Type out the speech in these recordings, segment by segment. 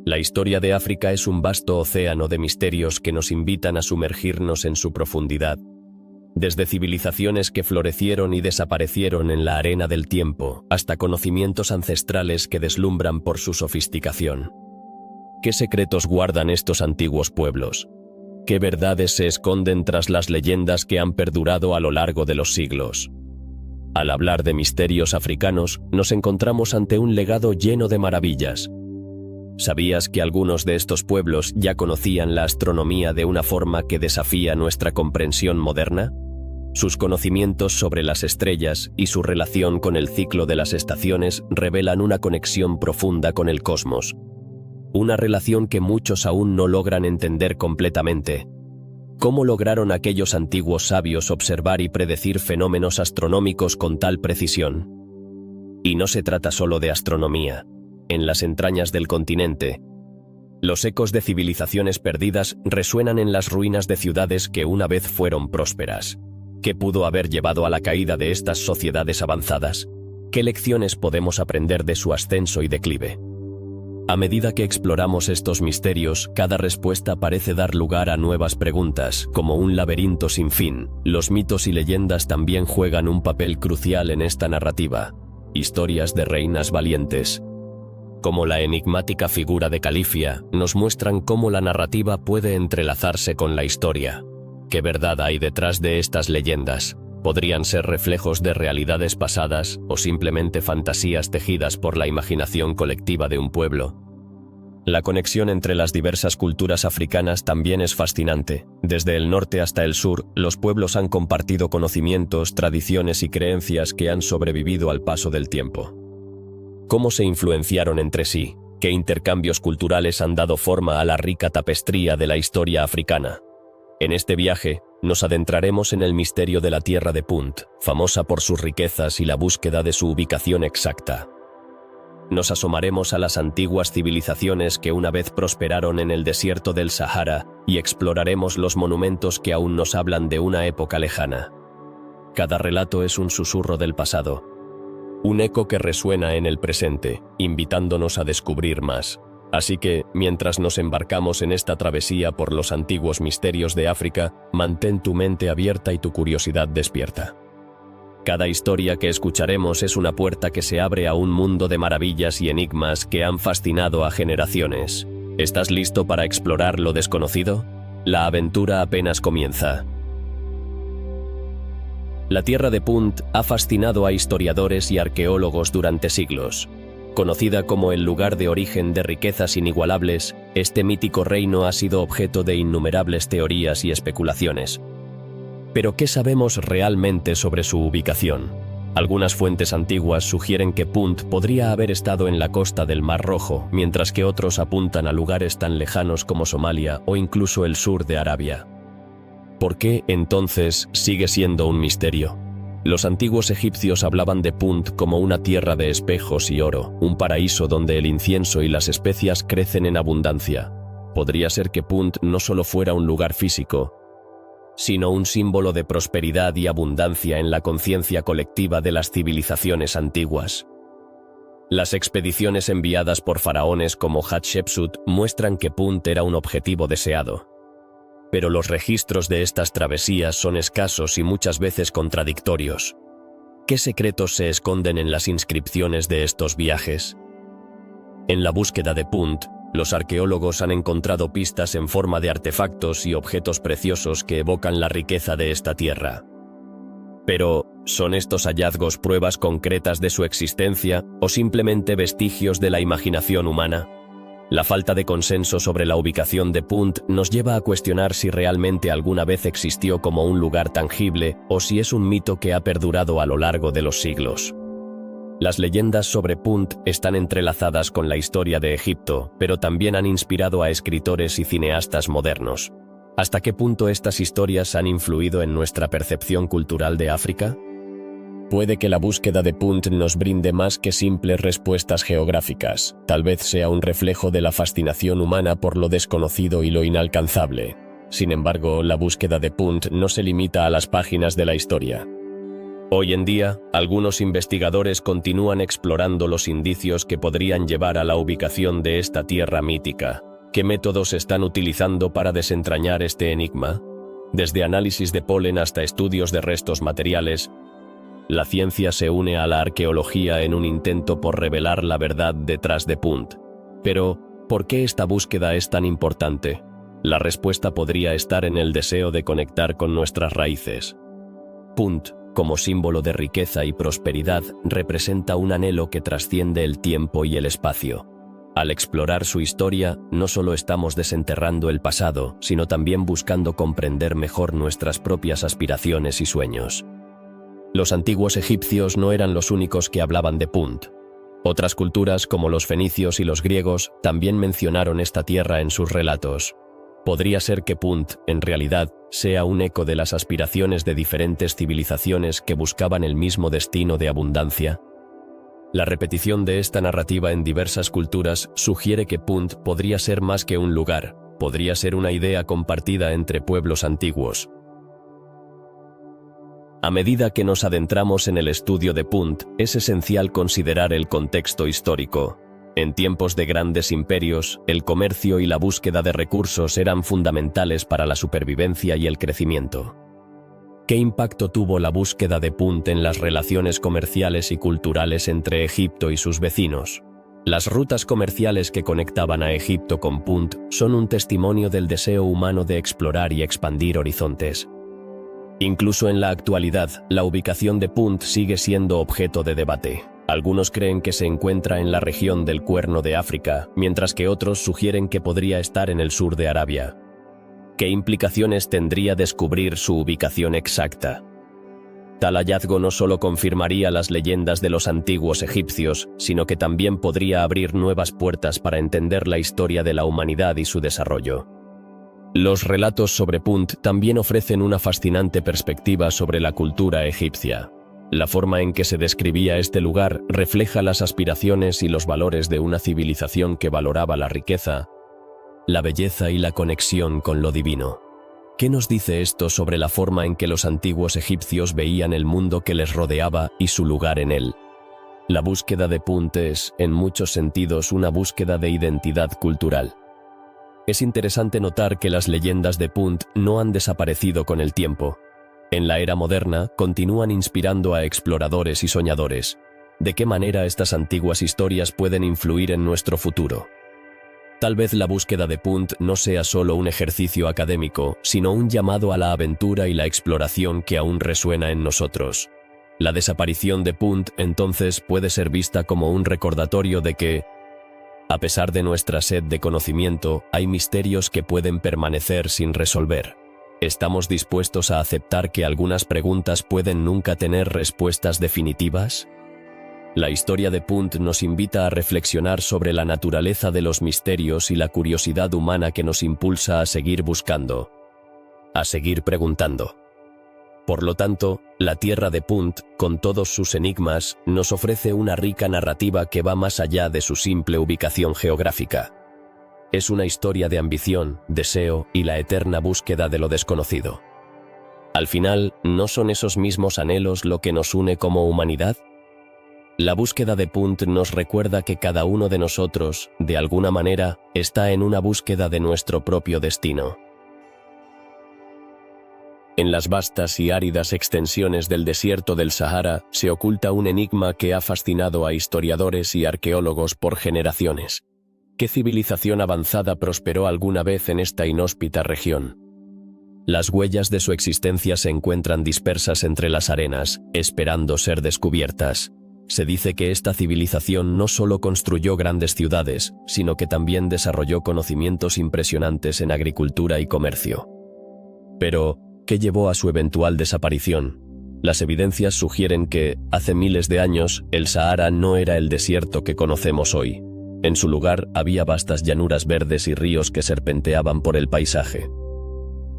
La historia de África es un vasto océano de misterios que nos invitan a sumergirnos en su profundidad. Desde civilizaciones que florecieron y desaparecieron en la arena del tiempo, hasta conocimientos ancestrales que deslumbran por su sofisticación. ¿Qué secretos guardan estos antiguos pueblos? ¿Qué verdades se esconden tras las leyendas que han perdurado a lo largo de los siglos? Al hablar de misterios africanos, nos encontramos ante un legado lleno de maravillas. ¿Sabías que algunos de estos pueblos ya conocían la astronomía de una forma que desafía nuestra comprensión moderna? Sus conocimientos sobre las estrellas y su relación con el ciclo de las estaciones revelan una conexión profunda con el cosmos. Una relación que muchos aún no logran entender completamente. ¿Cómo lograron aquellos antiguos sabios observar y predecir fenómenos astronómicos con tal precisión? Y no se trata solo de astronomía. En las entrañas del continente, los ecos de civilizaciones perdidas resuenan en las ruinas de ciudades que una vez fueron prósperas. ¿Qué pudo haber llevado a la caída de estas sociedades avanzadas? ¿Qué lecciones podemos aprender de su ascenso y declive? A medida que exploramos estos misterios, cada respuesta parece dar lugar a nuevas preguntas, como un laberinto sin fin. Los mitos y leyendas también juegan un papel crucial en esta narrativa. Historias de reinas valientes, como la enigmática figura de Califia, nos muestran cómo la narrativa puede entrelazarse con la historia. ¿Qué verdad hay detrás de estas leyendas? ¿Podrían ser reflejos de realidades pasadas o simplemente fantasías tejidas por la imaginación colectiva de un pueblo? La conexión entre las diversas culturas africanas también es fascinante. Desde el norte hasta el sur, los pueblos han compartido conocimientos, tradiciones y creencias que han sobrevivido al paso del tiempo. ¿Cómo se influenciaron entre sí? ¿Qué intercambios culturales han dado forma a la rica tapestría de la historia africana? En este viaje, nos adentraremos en el misterio de la tierra de Punt, famosa por sus riquezas y la búsqueda de su ubicación exacta. Nos asomaremos a las antiguas civilizaciones que una vez prosperaron en el desierto del Sahara y exploraremos los monumentos que aún nos hablan de una época lejana. Cada relato es un susurro del pasado, un eco que resuena en el presente, invitándonos a descubrir más. Así que, mientras nos embarcamos en esta travesía por los antiguos misterios de África, mantén tu mente abierta y tu curiosidad despierta. Cada historia que escucharemos es una puerta que se abre a un mundo de maravillas y enigmas que han fascinado a generaciones. ¿Estás listo para explorar lo desconocido? La aventura apenas comienza. La tierra de Punt ha fascinado a historiadores y arqueólogos durante siglos. Conocida como el lugar de origen de riquezas inigualables, este mítico reino ha sido objeto de innumerables teorías y especulaciones. Pero ¿qué sabemos realmente sobre su ubicación? Algunas fuentes antiguas sugieren que Punt podría haber estado en la costa del Mar Rojo, mientras que otros apuntan a lugares tan lejanos como Somalia o incluso el sur de Arabia. ¿Por qué, entonces, sigue siendo un misterio? Los antiguos egipcios hablaban de Punt como una tierra de espejos y oro, un paraíso donde el incienso y las especias crecen en abundancia. Podría ser que Punt no solo fuera un lugar físico, sino un símbolo de prosperidad y abundancia en la conciencia colectiva de las civilizaciones antiguas. Las expediciones enviadas por faraones como Hatshepsut muestran que Punt era un objetivo deseado. Pero los registros de estas travesías son escasos y muchas veces contradictorios. ¿Qué secretos se esconden en las inscripciones de estos viajes? En la búsqueda de Punt, los arqueólogos han encontrado pistas en forma de artefactos y objetos preciosos que evocan la riqueza de esta tierra. Pero, ¿son estos hallazgos pruebas concretas de su existencia o simplemente vestigios de la imaginación humana? La falta de consenso sobre la ubicación de Punt nos lleva a cuestionar si realmente alguna vez existió como un lugar tangible o si es un mito que ha perdurado a lo largo de los siglos. Las leyendas sobre Punt están entrelazadas con la historia de Egipto, pero también han inspirado a escritores y cineastas modernos. ¿Hasta qué punto estas historias han influido en nuestra percepción cultural de África? Puede que la búsqueda de Punt nos brinde más que simples respuestas geográficas. Tal vez sea un reflejo de la fascinación humana por lo desconocido y lo inalcanzable. Sin embargo, la búsqueda de Punt no se limita a las páginas de la historia. Hoy en día, algunos investigadores continúan explorando los indicios que podrían llevar a la ubicación de esta tierra mítica. ¿Qué métodos están utilizando para desentrañar este enigma? Desde análisis de polen hasta estudios de restos materiales, la ciencia se une a la arqueología en un intento por revelar la verdad detrás de Punt. Pero, ¿por qué esta búsqueda es tan importante? La respuesta podría estar en el deseo de conectar con nuestras raíces. Punt, como símbolo de riqueza y prosperidad, representa un anhelo que trasciende el tiempo y el espacio. Al explorar su historia, no solo estamos desenterrando el pasado, sino también buscando comprender mejor nuestras propias aspiraciones y sueños. Los antiguos egipcios no eran los únicos que hablaban de Punt. Otras culturas, como los fenicios y los griegos, también mencionaron esta tierra en sus relatos. ¿Podría ser que Punt, en realidad, sea un eco de las aspiraciones de diferentes civilizaciones que buscaban el mismo destino de abundancia? La repetición de esta narrativa en diversas culturas sugiere que Punt podría ser más que un lugar, podría ser una idea compartida entre pueblos antiguos. A medida que nos adentramos en el estudio de Punt, es esencial considerar el contexto histórico. En tiempos de grandes imperios, el comercio y la búsqueda de recursos eran fundamentales para la supervivencia y el crecimiento. ¿Qué impacto tuvo la búsqueda de Punt en las relaciones comerciales y culturales entre Egipto y sus vecinos? Las rutas comerciales que conectaban a Egipto con Punt son un testimonio del deseo humano de explorar y expandir horizontes. Incluso en la actualidad, la ubicación de Punt sigue siendo objeto de debate. Algunos creen que se encuentra en la región del Cuerno de África, mientras que otros sugieren que podría estar en el sur de Arabia. ¿Qué implicaciones tendría descubrir su ubicación exacta? Tal hallazgo no solo confirmaría las leyendas de los antiguos egipcios, sino que también podría abrir nuevas puertas para entender la historia de la humanidad y su desarrollo. Los relatos sobre Punt también ofrecen una fascinante perspectiva sobre la cultura egipcia. La forma en que se describía este lugar refleja las aspiraciones y los valores de una civilización que valoraba la riqueza, la belleza y la conexión con lo divino. ¿Qué nos dice esto sobre la forma en que los antiguos egipcios veían el mundo que les rodeaba y su lugar en él? La búsqueda de Punt es, en muchos sentidos, una búsqueda de identidad cultural. Es interesante notar que las leyendas de Punt no han desaparecido con el tiempo. En la era moderna, continúan inspirando a exploradores y soñadores. ¿De qué manera estas antiguas historias pueden influir en nuestro futuro? Tal vez la búsqueda de Punt no sea solo un ejercicio académico, sino un llamado a la aventura y la exploración que aún resuena en nosotros. La desaparición de Punt, entonces, puede ser vista como un recordatorio de que, a pesar de nuestra sed de conocimiento, hay misterios que pueden permanecer sin resolver. ¿Estamos dispuestos a aceptar que algunas preguntas pueden nunca tener respuestas definitivas? La historia de Punt nos invita a reflexionar sobre la naturaleza de los misterios y la curiosidad humana que nos impulsa a seguir buscando, a seguir preguntando. Por lo tanto, la tierra de Punt, con todos sus enigmas, nos ofrece una rica narrativa que va más allá de su simple ubicación geográfica. Es una historia de ambición, deseo y la eterna búsqueda de lo desconocido. Al final, ¿no son esos mismos anhelos lo que nos une como humanidad? La búsqueda de Punt nos recuerda que cada uno de nosotros, de alguna manera, está en una búsqueda de nuestro propio destino. En las vastas y áridas extensiones del desierto del Sahara se oculta un enigma que ha fascinado a historiadores y arqueólogos por generaciones. ¿Qué civilización avanzada prosperó alguna vez en esta inhóspita región? Las huellas de su existencia se encuentran dispersas entre las arenas, esperando ser descubiertas. Se dice que esta civilización no solo construyó grandes ciudades, sino que también desarrolló conocimientos impresionantes en agricultura y comercio. Pero, ¿qué llevó a su eventual desaparición? Las evidencias sugieren que, hace miles de años, el Sahara no era el desierto que conocemos hoy. En su lugar había vastas llanuras verdes y ríos que serpenteaban por el paisaje.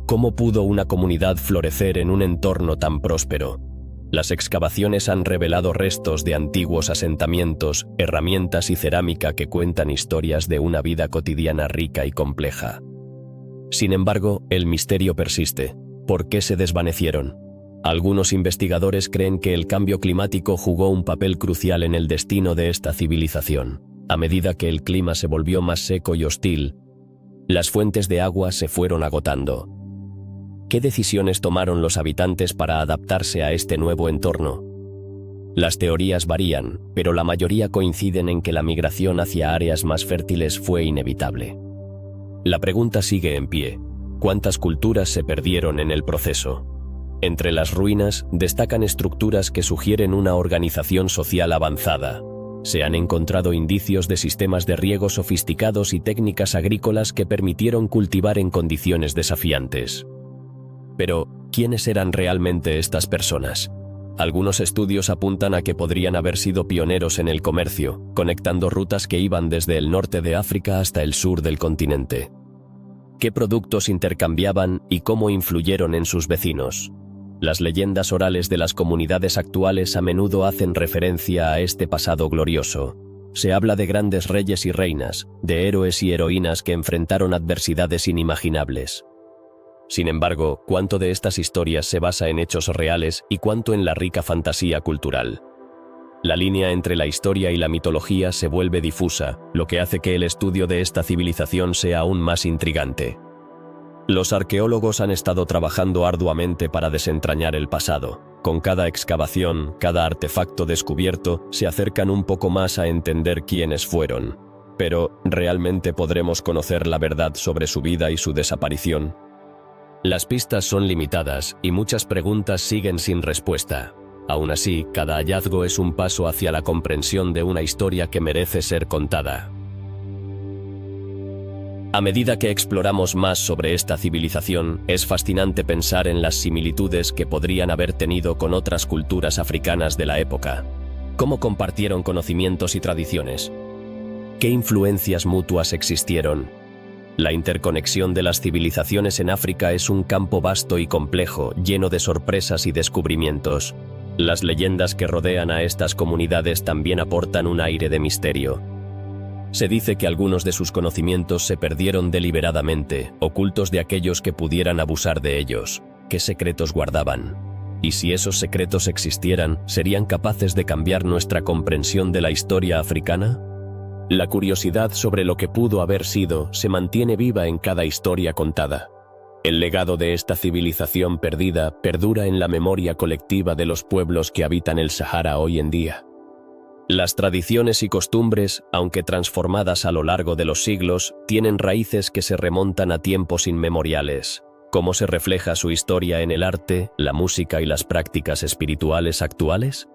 ¿Cómo pudo una comunidad florecer en un entorno tan próspero? Las excavaciones han revelado restos de antiguos asentamientos, herramientas y cerámica que cuentan historias de una vida cotidiana rica y compleja. Sin embargo, el misterio persiste. ¿Por qué se desvanecieron? Algunos investigadores creen que el cambio climático jugó un papel crucial en el destino de esta civilización. A medida que el clima se volvió más seco y hostil, las fuentes de agua se fueron agotando. ¿Qué decisiones tomaron los habitantes para adaptarse a este nuevo entorno? Las teorías varían, pero la mayoría coinciden en que la migración hacia áreas más fértiles fue inevitable. La pregunta sigue en pie: ¿cuántas culturas se perdieron en el proceso? Entre las ruinas destacan estructuras que sugieren una organización social avanzada. Se han encontrado indicios de sistemas de riego sofisticados y técnicas agrícolas que permitieron cultivar en condiciones desafiantes. Pero, ¿quiénes eran realmente estas personas? Algunos estudios apuntan a que podrían haber sido pioneros en el comercio, conectando rutas que iban desde el norte de África hasta el sur del continente. ¿Qué productos intercambiaban y cómo influyeron en sus vecinos? Las leyendas orales de las comunidades actuales a menudo hacen referencia a este pasado glorioso. Se habla de grandes reyes y reinas, de héroes y heroínas que enfrentaron adversidades inimaginables. Sin embargo, ¿cuánto de estas historias se basa en hechos reales y cuánto en la rica fantasía cultural? La línea entre la historia y la mitología se vuelve difusa, lo que hace que el estudio de esta civilización sea aún más intrigante. Los arqueólogos han estado trabajando arduamente para desentrañar el pasado. Con cada excavación, cada artefacto descubierto, se acercan un poco más a entender quiénes fueron. Pero, ¿realmente podremos conocer la verdad sobre su vida y su desaparición? Las pistas son limitadas y muchas preguntas siguen sin respuesta. Aún así, cada hallazgo es un paso hacia la comprensión de una historia que merece ser contada. A medida que exploramos más sobre esta civilización, es fascinante pensar en las similitudes que podrían haber tenido con otras culturas africanas de la época. ¿Cómo compartieron conocimientos y tradiciones? ¿Qué influencias mutuas existieron? La interconexión de las civilizaciones en África es un campo vasto y complejo, lleno de sorpresas y descubrimientos. Las leyendas que rodean a estas comunidades también aportan un aire de misterio. Se dice que algunos de sus conocimientos se perdieron deliberadamente, ocultos de aquellos que pudieran abusar de ellos. ¿Qué secretos guardaban? Y si esos secretos existieran, ¿serían capaces de cambiar nuestra comprensión de la historia africana? La curiosidad sobre lo que pudo haber sido se mantiene viva en cada historia contada. El legado de esta civilización perdida perdura en la memoria colectiva de los pueblos que habitan el Sahara hoy en día. Las tradiciones y costumbres, aunque transformadas a lo largo de los siglos, tienen raíces que se remontan a tiempos inmemoriales. ¿Cómo se refleja su historia en el arte, la música y las prácticas espirituales actuales?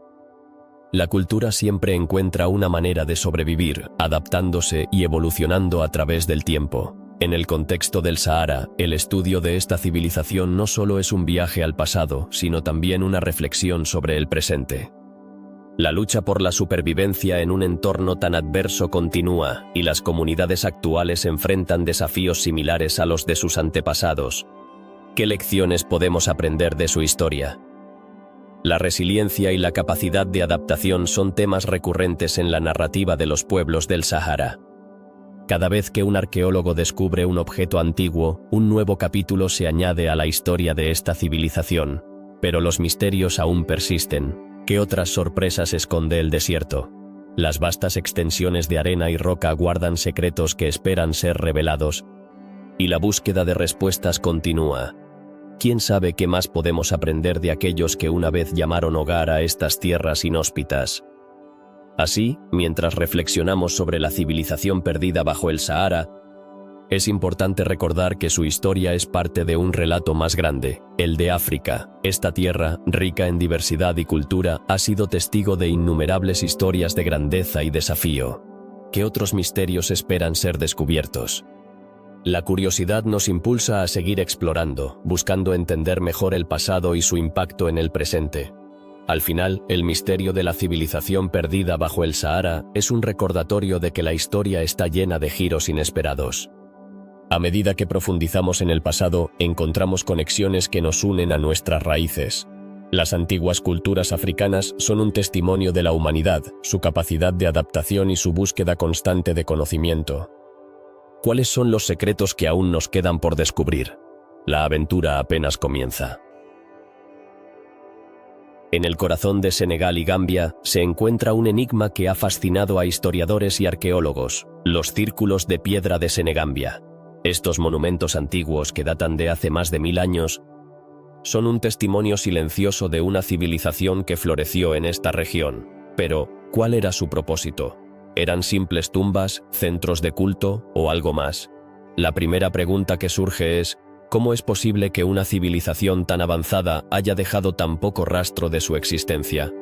La cultura siempre encuentra una manera de sobrevivir, adaptándose y evolucionando a través del tiempo. En el contexto del Sahara, el estudio de esta civilización no solo es un viaje al pasado, sino también una reflexión sobre el presente. La lucha por la supervivencia en un entorno tan adverso continúa, y las comunidades actuales enfrentan desafíos similares a los de sus antepasados. ¿Qué lecciones podemos aprender de su historia? La resiliencia y la capacidad de adaptación son temas recurrentes en la narrativa de los pueblos del Sahara. Cada vez que un arqueólogo descubre un objeto antiguo, un nuevo capítulo se añade a la historia de esta civilización. Pero los misterios aún persisten. ¿Qué otras sorpresas esconde el desierto? Las vastas extensiones de arena y roca guardan secretos que esperan ser revelados, y la búsqueda de respuestas continúa. ¿Quién sabe qué más podemos aprender de aquellos que una vez llamaron hogar a estas tierras inhóspitas? Así, mientras reflexionamos sobre la civilización perdida bajo el Sahara, es importante recordar que su historia es parte de un relato más grande, el de África. Esta tierra, rica en diversidad y cultura, ha sido testigo de innumerables historias de grandeza y desafío. ¿Qué otros misterios esperan ser descubiertos? La curiosidad nos impulsa a seguir explorando, buscando entender mejor el pasado y su impacto en el presente. Al final, el misterio de la civilización perdida bajo el Sahara es un recordatorio de que la historia está llena de giros inesperados. A medida que profundizamos en el pasado, encontramos conexiones que nos unen a nuestras raíces. Las antiguas culturas africanas son un testimonio de la humanidad, su capacidad de adaptación y su búsqueda constante de conocimiento. ¿Cuáles son los secretos que aún nos quedan por descubrir? La aventura apenas comienza. En el corazón de Senegal y Gambia se encuentra un enigma que ha fascinado a historiadores y arqueólogos: los círculos de piedra de Senegambia. Estos monumentos antiguos, que datan de hace más de 1000 años, son un testimonio silencioso de una civilización que floreció en esta región. Pero, ¿cuál era su propósito? ¿Eran simples tumbas, centros de culto o algo más? La primera pregunta que surge es: ¿cómo es posible que una civilización tan avanzada haya dejado tan poco rastro de su existencia?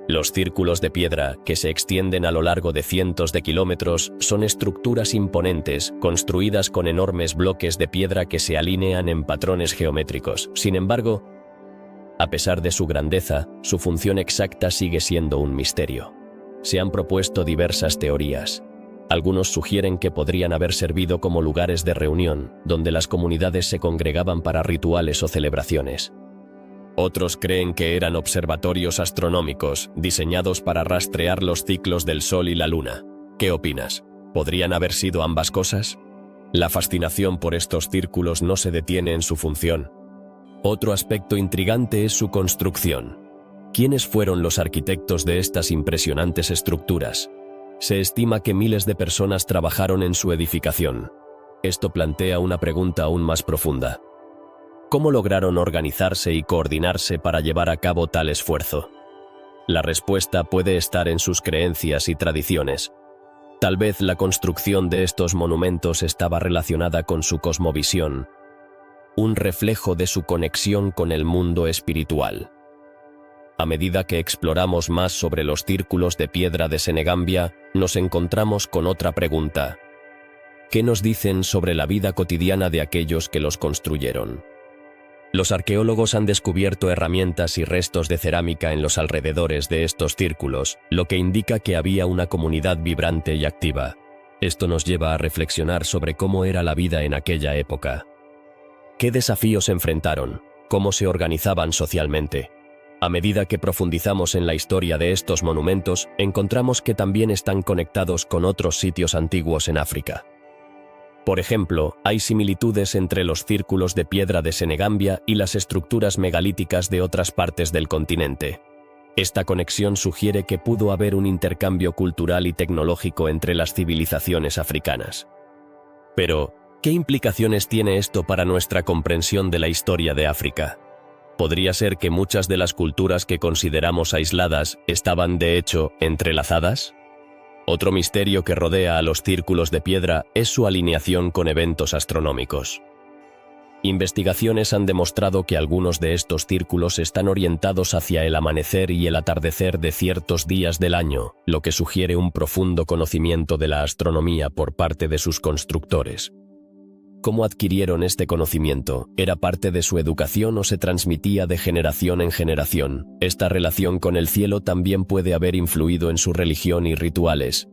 Los círculos de piedra, que se extienden a lo largo de cientos de kilómetros, son estructuras imponentes, construidas con enormes bloques de piedra que se alinean en patrones geométricos. Sin embargo, a pesar de su grandeza, su función exacta sigue siendo un misterio. Se han propuesto diversas teorías. Algunos sugieren que podrían haber servido como lugares de reunión, donde las comunidades se congregaban para rituales o celebraciones. Otros creen que eran observatorios astronómicos, diseñados para rastrear los ciclos del Sol y la Luna. ¿Qué opinas? ¿Podrían haber sido ambas cosas? La fascinación por estos círculos no se detiene en su función. Otro aspecto intrigante es su construcción. ¿Quiénes fueron los arquitectos de estas impresionantes estructuras? Se estima que miles de personas trabajaron en su edificación. Esto plantea una pregunta aún más profunda. ¿Cómo lograron organizarse y coordinarse para llevar a cabo tal esfuerzo? La respuesta puede estar en sus creencias y tradiciones. Tal vez la construcción de estos monumentos estaba relacionada con su cosmovisión, un reflejo de su conexión con el mundo espiritual. A medida que exploramos más sobre los círculos de piedra de Senegambia, nos encontramos con otra pregunta. ¿Qué nos dicen sobre la vida cotidiana de aquellos que los construyeron? Los arqueólogos han descubierto herramientas y restos de cerámica en los alrededores de estos círculos, lo que indica que había una comunidad vibrante y activa. Esto nos lleva a reflexionar sobre cómo era la vida en aquella época. ¿Qué desafíos enfrentaron? ¿Cómo se organizaban socialmente? A medida que profundizamos en la historia de estos monumentos, encontramos que también están conectados con otros sitios antiguos en África. Por ejemplo, hay similitudes entre los círculos de piedra de Senegambia y las estructuras megalíticas de otras partes del continente. Esta conexión sugiere que pudo haber un intercambio cultural y tecnológico entre las civilizaciones africanas. Pero, ¿qué implicaciones tiene esto para nuestra comprensión de la historia de África? ¿Podría ser que muchas de las culturas que consideramos aisladas estaban, de hecho, entrelazadas? Otro misterio que rodea a los círculos de piedra es su alineación con eventos astronómicos. Investigaciones han demostrado que algunos de estos círculos están orientados hacia el amanecer y el atardecer de ciertos días del año, lo que sugiere un profundo conocimiento de la astronomía por parte de sus constructores. ¿Cómo adquirieron este conocimiento? ¿Era parte de su educación o se transmitía de generación en generación? Esta relación con el cielo también puede haber influido en su religión y rituales.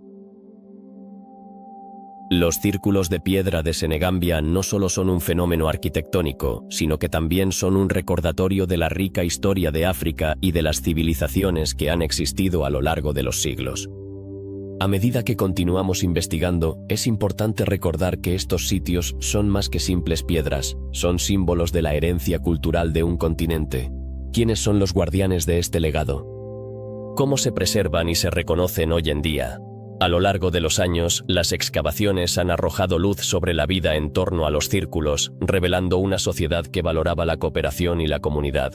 Los círculos de piedra de Senegambia no solo son un fenómeno arquitectónico, sino que también son un recordatorio de la rica historia de África y de las civilizaciones que han existido a lo largo de los siglos. A medida que continuamos investigando, es importante recordar que estos sitios son más que simples piedras, son símbolos de la herencia cultural de un continente. ¿Quiénes son los guardianes de este legado? ¿Cómo se preservan y se reconocen hoy en día? A lo largo de los años, las excavaciones han arrojado luz sobre la vida en torno a los círculos, revelando una sociedad que valoraba la cooperación y la comunidad.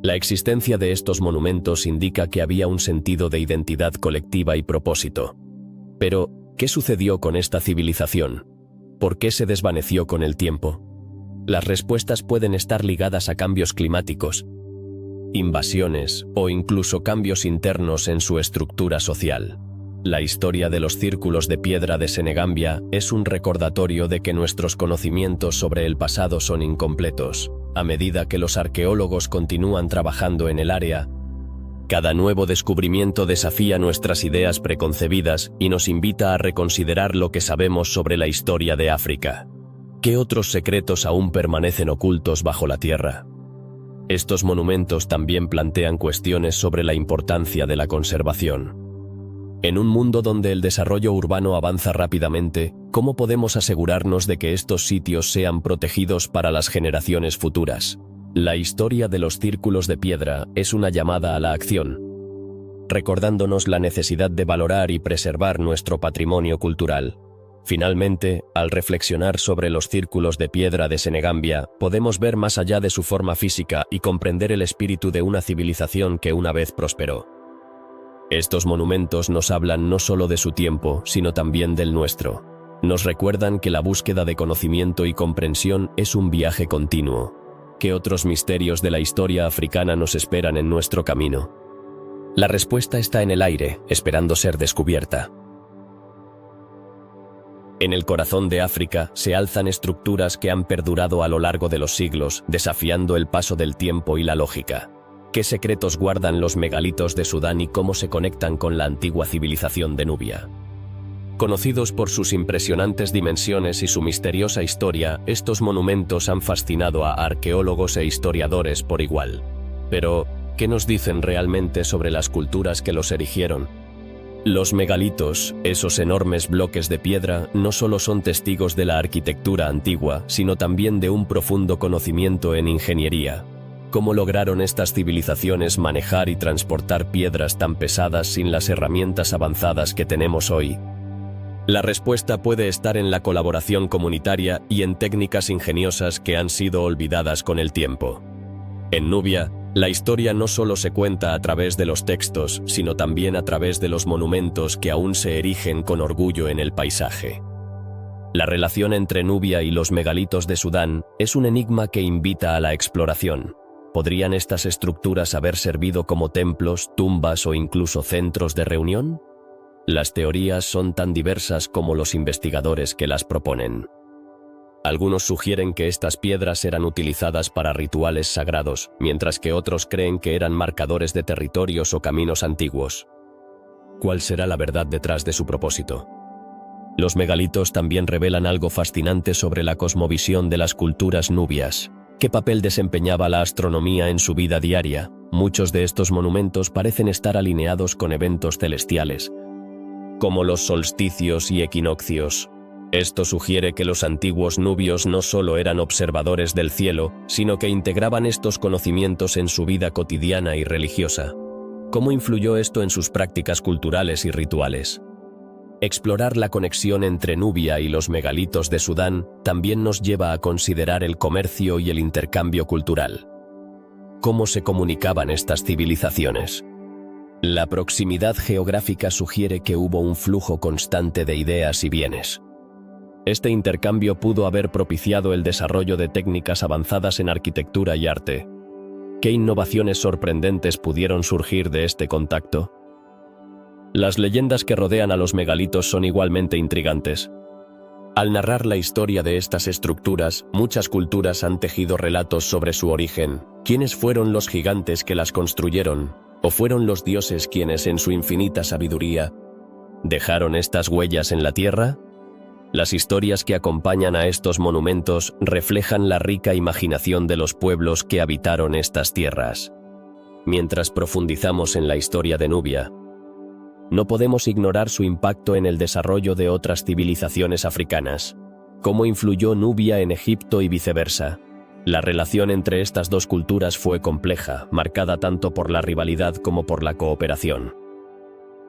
La existencia de estos monumentos indica que había un sentido de identidad colectiva y propósito. Pero, ¿qué sucedió con esta civilización? ¿Por qué se desvaneció con el tiempo? Las respuestas pueden estar ligadas a cambios climáticos, invasiones o incluso cambios internos en su estructura social. La historia de los círculos de piedra de Senegambia es un recordatorio de que nuestros conocimientos sobre el pasado son incompletos. A medida que los arqueólogos continúan trabajando en el área, cada nuevo descubrimiento desafía nuestras ideas preconcebidas y nos invita a reconsiderar lo que sabemos sobre la historia de África. ¿Qué otros secretos aún permanecen ocultos bajo la tierra? Estos monumentos también plantean cuestiones sobre la importancia de la conservación. En un mundo donde el desarrollo urbano avanza rápidamente, ¿cómo podemos asegurarnos de que estos sitios sean protegidos para las generaciones futuras? La historia de los círculos de piedra es una llamada a la acción, recordándonos la necesidad de valorar y preservar nuestro patrimonio cultural. Finalmente, al reflexionar sobre los círculos de piedra de Senegambia, podemos ver más allá de su forma física y comprender el espíritu de una civilización que una vez prosperó. Estos monumentos nos hablan no solo de su tiempo, sino también del nuestro. Nos recuerdan que la búsqueda de conocimiento y comprensión es un viaje continuo. ¿Qué otros misterios de la historia africana nos esperan en nuestro camino? La respuesta está en el aire, esperando ser descubierta. En el corazón de África se alzan estructuras que han perdurado a lo largo de los siglos, desafiando el paso del tiempo y la lógica. ¿Qué secretos guardan los megalitos de Sudán y cómo se conectan con la antigua civilización de Nubia? Conocidos por sus impresionantes dimensiones y su misteriosa historia, estos monumentos han fascinado a arqueólogos e historiadores por igual. Pero, ¿qué nos dicen realmente sobre las culturas que los erigieron? Los megalitos, esos enormes bloques de piedra, no solo son testigos de la arquitectura antigua, sino también de un profundo conocimiento en ingeniería. ¿Cómo lograron estas civilizaciones manejar y transportar piedras tan pesadas sin las herramientas avanzadas que tenemos hoy? La respuesta puede estar en la colaboración comunitaria y en técnicas ingeniosas que han sido olvidadas con el tiempo. En Nubia, la historia no solo se cuenta a través de los textos, sino también a través de los monumentos que aún se erigen con orgullo en el paisaje. La relación entre Nubia y los megalitos de Sudán es un enigma que invita a la exploración. ¿Podrían estas estructuras haber servido como templos, tumbas o incluso centros de reunión? Las teorías son tan diversas como los investigadores que las proponen. Algunos sugieren que estas piedras eran utilizadas para rituales sagrados, mientras que otros creen que eran marcadores de territorios o caminos antiguos. ¿Cuál será la verdad detrás de su propósito? Los megalitos también revelan algo fascinante sobre la cosmovisión de las culturas nubias. ¿Qué papel desempeñaba la astronomía en su vida diaria? Muchos de estos monumentos parecen estar alineados con eventos celestiales, como los solsticios y equinoccios. Esto sugiere que los antiguos nubios no solo eran observadores del cielo, sino que integraban estos conocimientos en su vida cotidiana y religiosa. ¿Cómo influyó esto en sus prácticas culturales y rituales? Explorar la conexión entre Nubia y los megalitos de Sudán también nos lleva a considerar el comercio y el intercambio cultural. ¿Cómo se comunicaban estas civilizaciones? La proximidad geográfica sugiere que hubo un flujo constante de ideas y bienes. Este intercambio pudo haber propiciado el desarrollo de técnicas avanzadas en arquitectura y arte. ¿Qué innovaciones sorprendentes pudieron surgir de este contacto? Las leyendas que rodean a los megalitos son igualmente intrigantes. Al narrar la historia de estas estructuras, muchas culturas han tejido relatos sobre su origen. ¿Quiénes fueron los gigantes que las construyeron? ¿O fueron los dioses quienes, en su infinita sabiduría, dejaron estas huellas en la tierra? Las historias que acompañan a estos monumentos reflejan la rica imaginación de los pueblos que habitaron estas tierras. Mientras profundizamos en la historia de Nubia, no podemos ignorar su impacto en el desarrollo de otras civilizaciones africanas. ¿Cómo influyó Nubia en Egipto y viceversa? La relación entre estas dos culturas fue compleja, marcada tanto por la rivalidad como por la cooperación.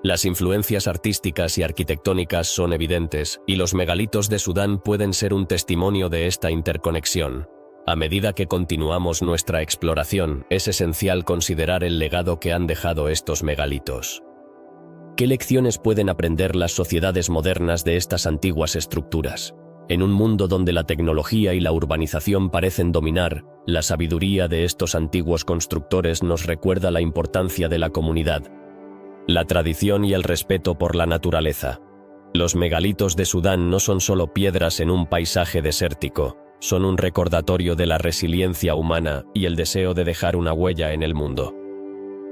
Las influencias artísticas y arquitectónicas son evidentes, y los megalitos de Sudán pueden ser un testimonio de esta interconexión. A medida que continuamos nuestra exploración, es esencial considerar el legado que han dejado estos megalitos. ¿Qué lecciones pueden aprender las sociedades modernas de estas antiguas estructuras? En un mundo donde la tecnología y la urbanización parecen dominar, la sabiduría de estos antiguos constructores nos recuerda la importancia de la comunidad, la tradición y el respeto por la naturaleza. Los megalitos de Sudán no son solo piedras en un paisaje desértico, son un recordatorio de la resiliencia humana y el deseo de dejar una huella en el mundo.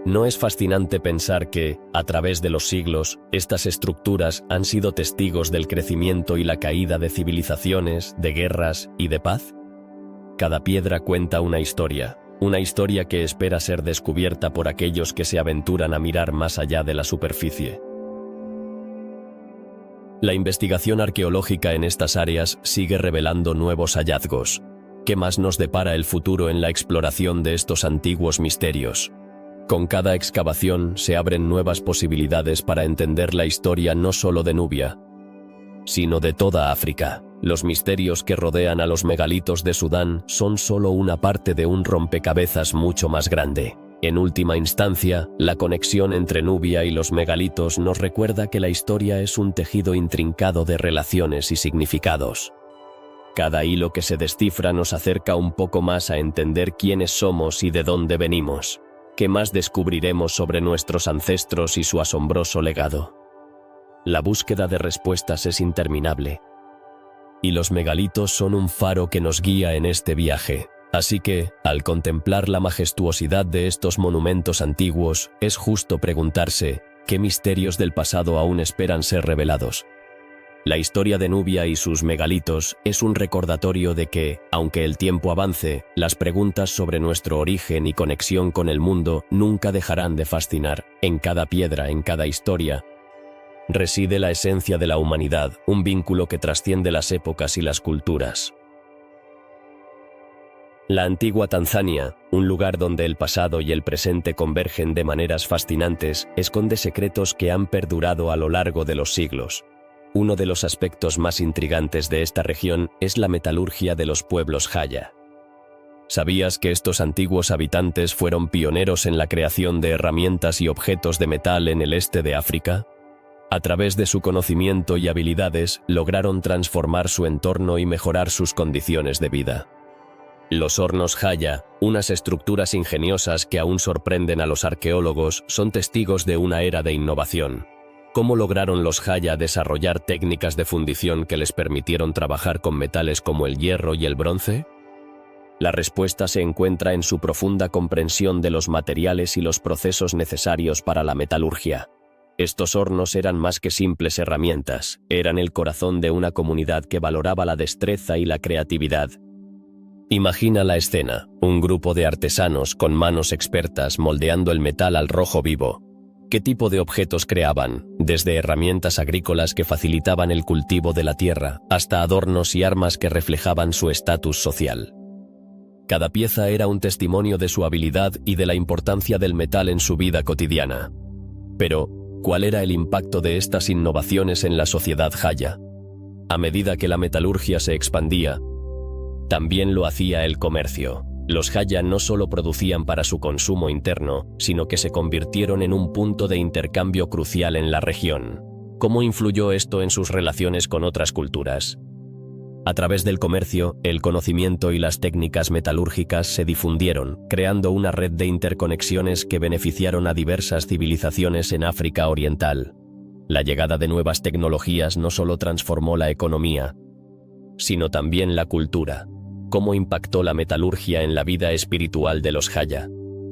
¿No es fascinante pensar que, a través de los siglos, estas estructuras han sido testigos del crecimiento y la caída de civilizaciones, de guerras y de paz? Cada piedra cuenta una historia que espera ser descubierta por aquellos que se aventuran a mirar más allá de la superficie. La investigación arqueológica en estas áreas sigue revelando nuevos hallazgos. ¿Qué más nos depara el futuro en la exploración de estos antiguos misterios? Con cada excavación se abren nuevas posibilidades para entender la historia no solo de Nubia, sino de toda África. Los misterios que rodean a los megalitos de Sudán son solo una parte de un rompecabezas mucho más grande. En última instancia, la conexión entre Nubia y los megalitos nos recuerda que la historia es un tejido intrincado de relaciones y significados. Cada hilo que se descifra nos acerca un poco más a entender quiénes somos y de dónde venimos. ¿Qué más descubriremos sobre nuestros ancestros y su asombroso legado? La búsqueda de respuestas es interminable. Y los megalitos son un faro que nos guía en este viaje. Así que, al contemplar la majestuosidad de estos monumentos antiguos, es justo preguntarse, ¿qué misterios del pasado aún esperan ser revelados? La historia de Nubia y sus megalitos es un recordatorio de que, aunque el tiempo avance, las preguntas sobre nuestro origen y conexión con el mundo nunca dejarán de fascinar. En cada piedra, en cada historia, reside la esencia de la humanidad, un vínculo que trasciende las épocas y las culturas. La antigua Tanzania, un lugar donde el pasado y el presente convergen de maneras fascinantes, esconde secretos que han perdurado a lo largo de los siglos. Uno de los aspectos más intrigantes de esta región es la metalurgia de los pueblos Jaya. ¿Sabías que estos antiguos habitantes fueron pioneros en la creación de herramientas y objetos de metal en el este de África? A través de su conocimiento y habilidades, lograron transformar su entorno y mejorar sus condiciones de vida. Los hornos Jaya, unas estructuras ingeniosas que aún sorprenden a los arqueólogos, son testigos de una era de innovación. ¿Cómo lograron los Jaya desarrollar técnicas de fundición que les permitieron trabajar con metales como el hierro y el bronce? La respuesta se encuentra en su profunda comprensión de los materiales y los procesos necesarios para la metalurgia. Estos hornos eran más que simples herramientas, eran el corazón de una comunidad que valoraba la destreza y la creatividad. Imagina la escena, un grupo de artesanos con manos expertas moldeando el metal al rojo vivo. ¿Qué tipo de objetos creaban? Desde herramientas agrícolas que facilitaban el cultivo de la tierra, hasta adornos y armas que reflejaban su estatus social. Cada pieza era un testimonio de su habilidad y de la importancia del metal en su vida cotidiana. Pero, ¿cuál era el impacto de estas innovaciones en la sociedad Jaya? A medida que la metalurgia se expandía, también lo hacía el comercio. Los Jaya no solo producían para su consumo interno, sino que se convirtieron en un punto de intercambio crucial en la región. ¿Cómo influyó esto en sus relaciones con otras culturas? A través del comercio, el conocimiento y las técnicas metalúrgicas se difundieron, creando una red de interconexiones que beneficiaron a diversas civilizaciones en África Oriental. La llegada de nuevas tecnologías no solo transformó la economía, sino también la cultura. ¿Cómo impactó la metalurgia en la vida espiritual de los Jaya?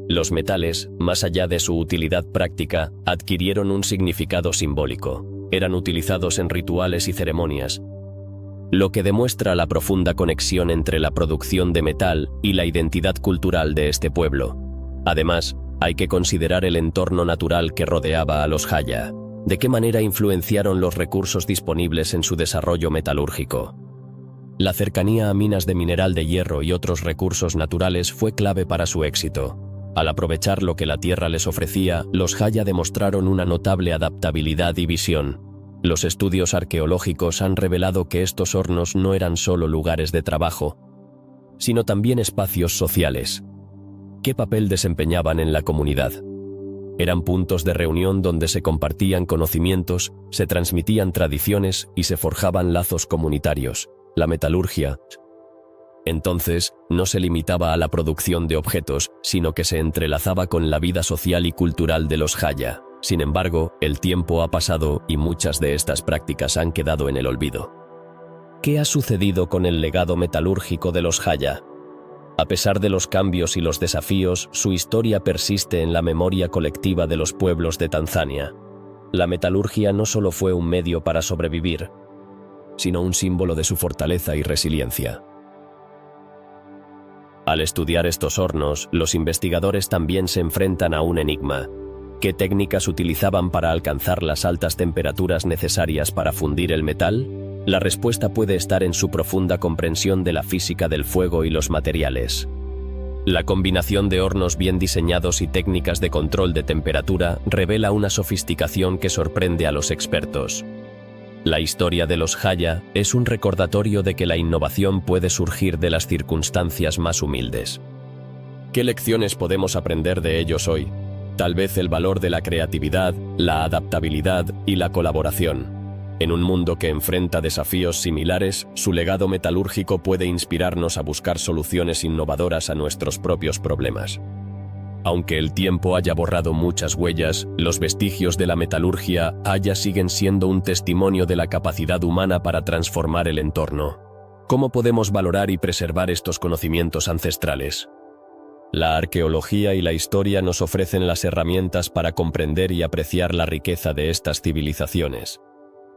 Los metales, más allá de su utilidad práctica, adquirieron un significado simbólico. Eran utilizados en rituales y ceremonias, lo que demuestra la profunda conexión entre la producción de metal y la identidad cultural de este pueblo. Además, hay que considerar el entorno natural que rodeaba a los Jaya. ¿De qué manera influenciaron los recursos disponibles en su desarrollo metalúrgico? La cercanía a minas de mineral de hierro y otros recursos naturales fue clave para su éxito. Al aprovechar lo que la tierra les ofrecía, los Jaya demostraron una notable adaptabilidad y visión. Los estudios arqueológicos han revelado que estos hornos no eran solo lugares de trabajo, sino también espacios sociales. ¿Qué papel desempeñaban en la comunidad? Eran puntos de reunión donde se compartían conocimientos, se transmitían tradiciones y se forjaban lazos comunitarios. La metalurgia, entonces, no se limitaba a la producción de objetos, sino que se entrelazaba con la vida social y cultural de los Jaya. Sin embargo, el tiempo ha pasado y muchas de estas prácticas han quedado en el olvido. ¿Qué ha sucedido con el legado metalúrgico de los Jaya? A pesar de los cambios y los desafíos, su historia persiste en la memoria colectiva de los pueblos de Tanzania. La metalurgia no solo fue un medio para sobrevivir, sino un símbolo de su fortaleza y resiliencia. Al estudiar estos hornos, los investigadores también se enfrentan a un enigma. ¿Qué técnicas utilizaban para alcanzar las altas temperaturas necesarias para fundir el metal? La respuesta puede estar en su profunda comprensión de la física del fuego y los materiales. La combinación de hornos bien diseñados y técnicas de control de temperatura revela una sofisticación que sorprende a los expertos. La historia de los Haya es un recordatorio de que la innovación puede surgir de las circunstancias más humildes. ¿Qué lecciones podemos aprender de ellos hoy? Tal vez el valor de la creatividad, la adaptabilidad y la colaboración. En un mundo que enfrenta desafíos similares, su legado metalúrgico puede inspirarnos a buscar soluciones innovadoras a nuestros propios problemas. Aunque el tiempo haya borrado muchas huellas, los vestigios de la metalurgia Haya siguen siendo un testimonio de la capacidad humana para transformar el entorno. ¿Cómo podemos valorar y preservar estos conocimientos ancestrales? La arqueología y la historia nos ofrecen las herramientas para comprender y apreciar la riqueza de estas civilizaciones.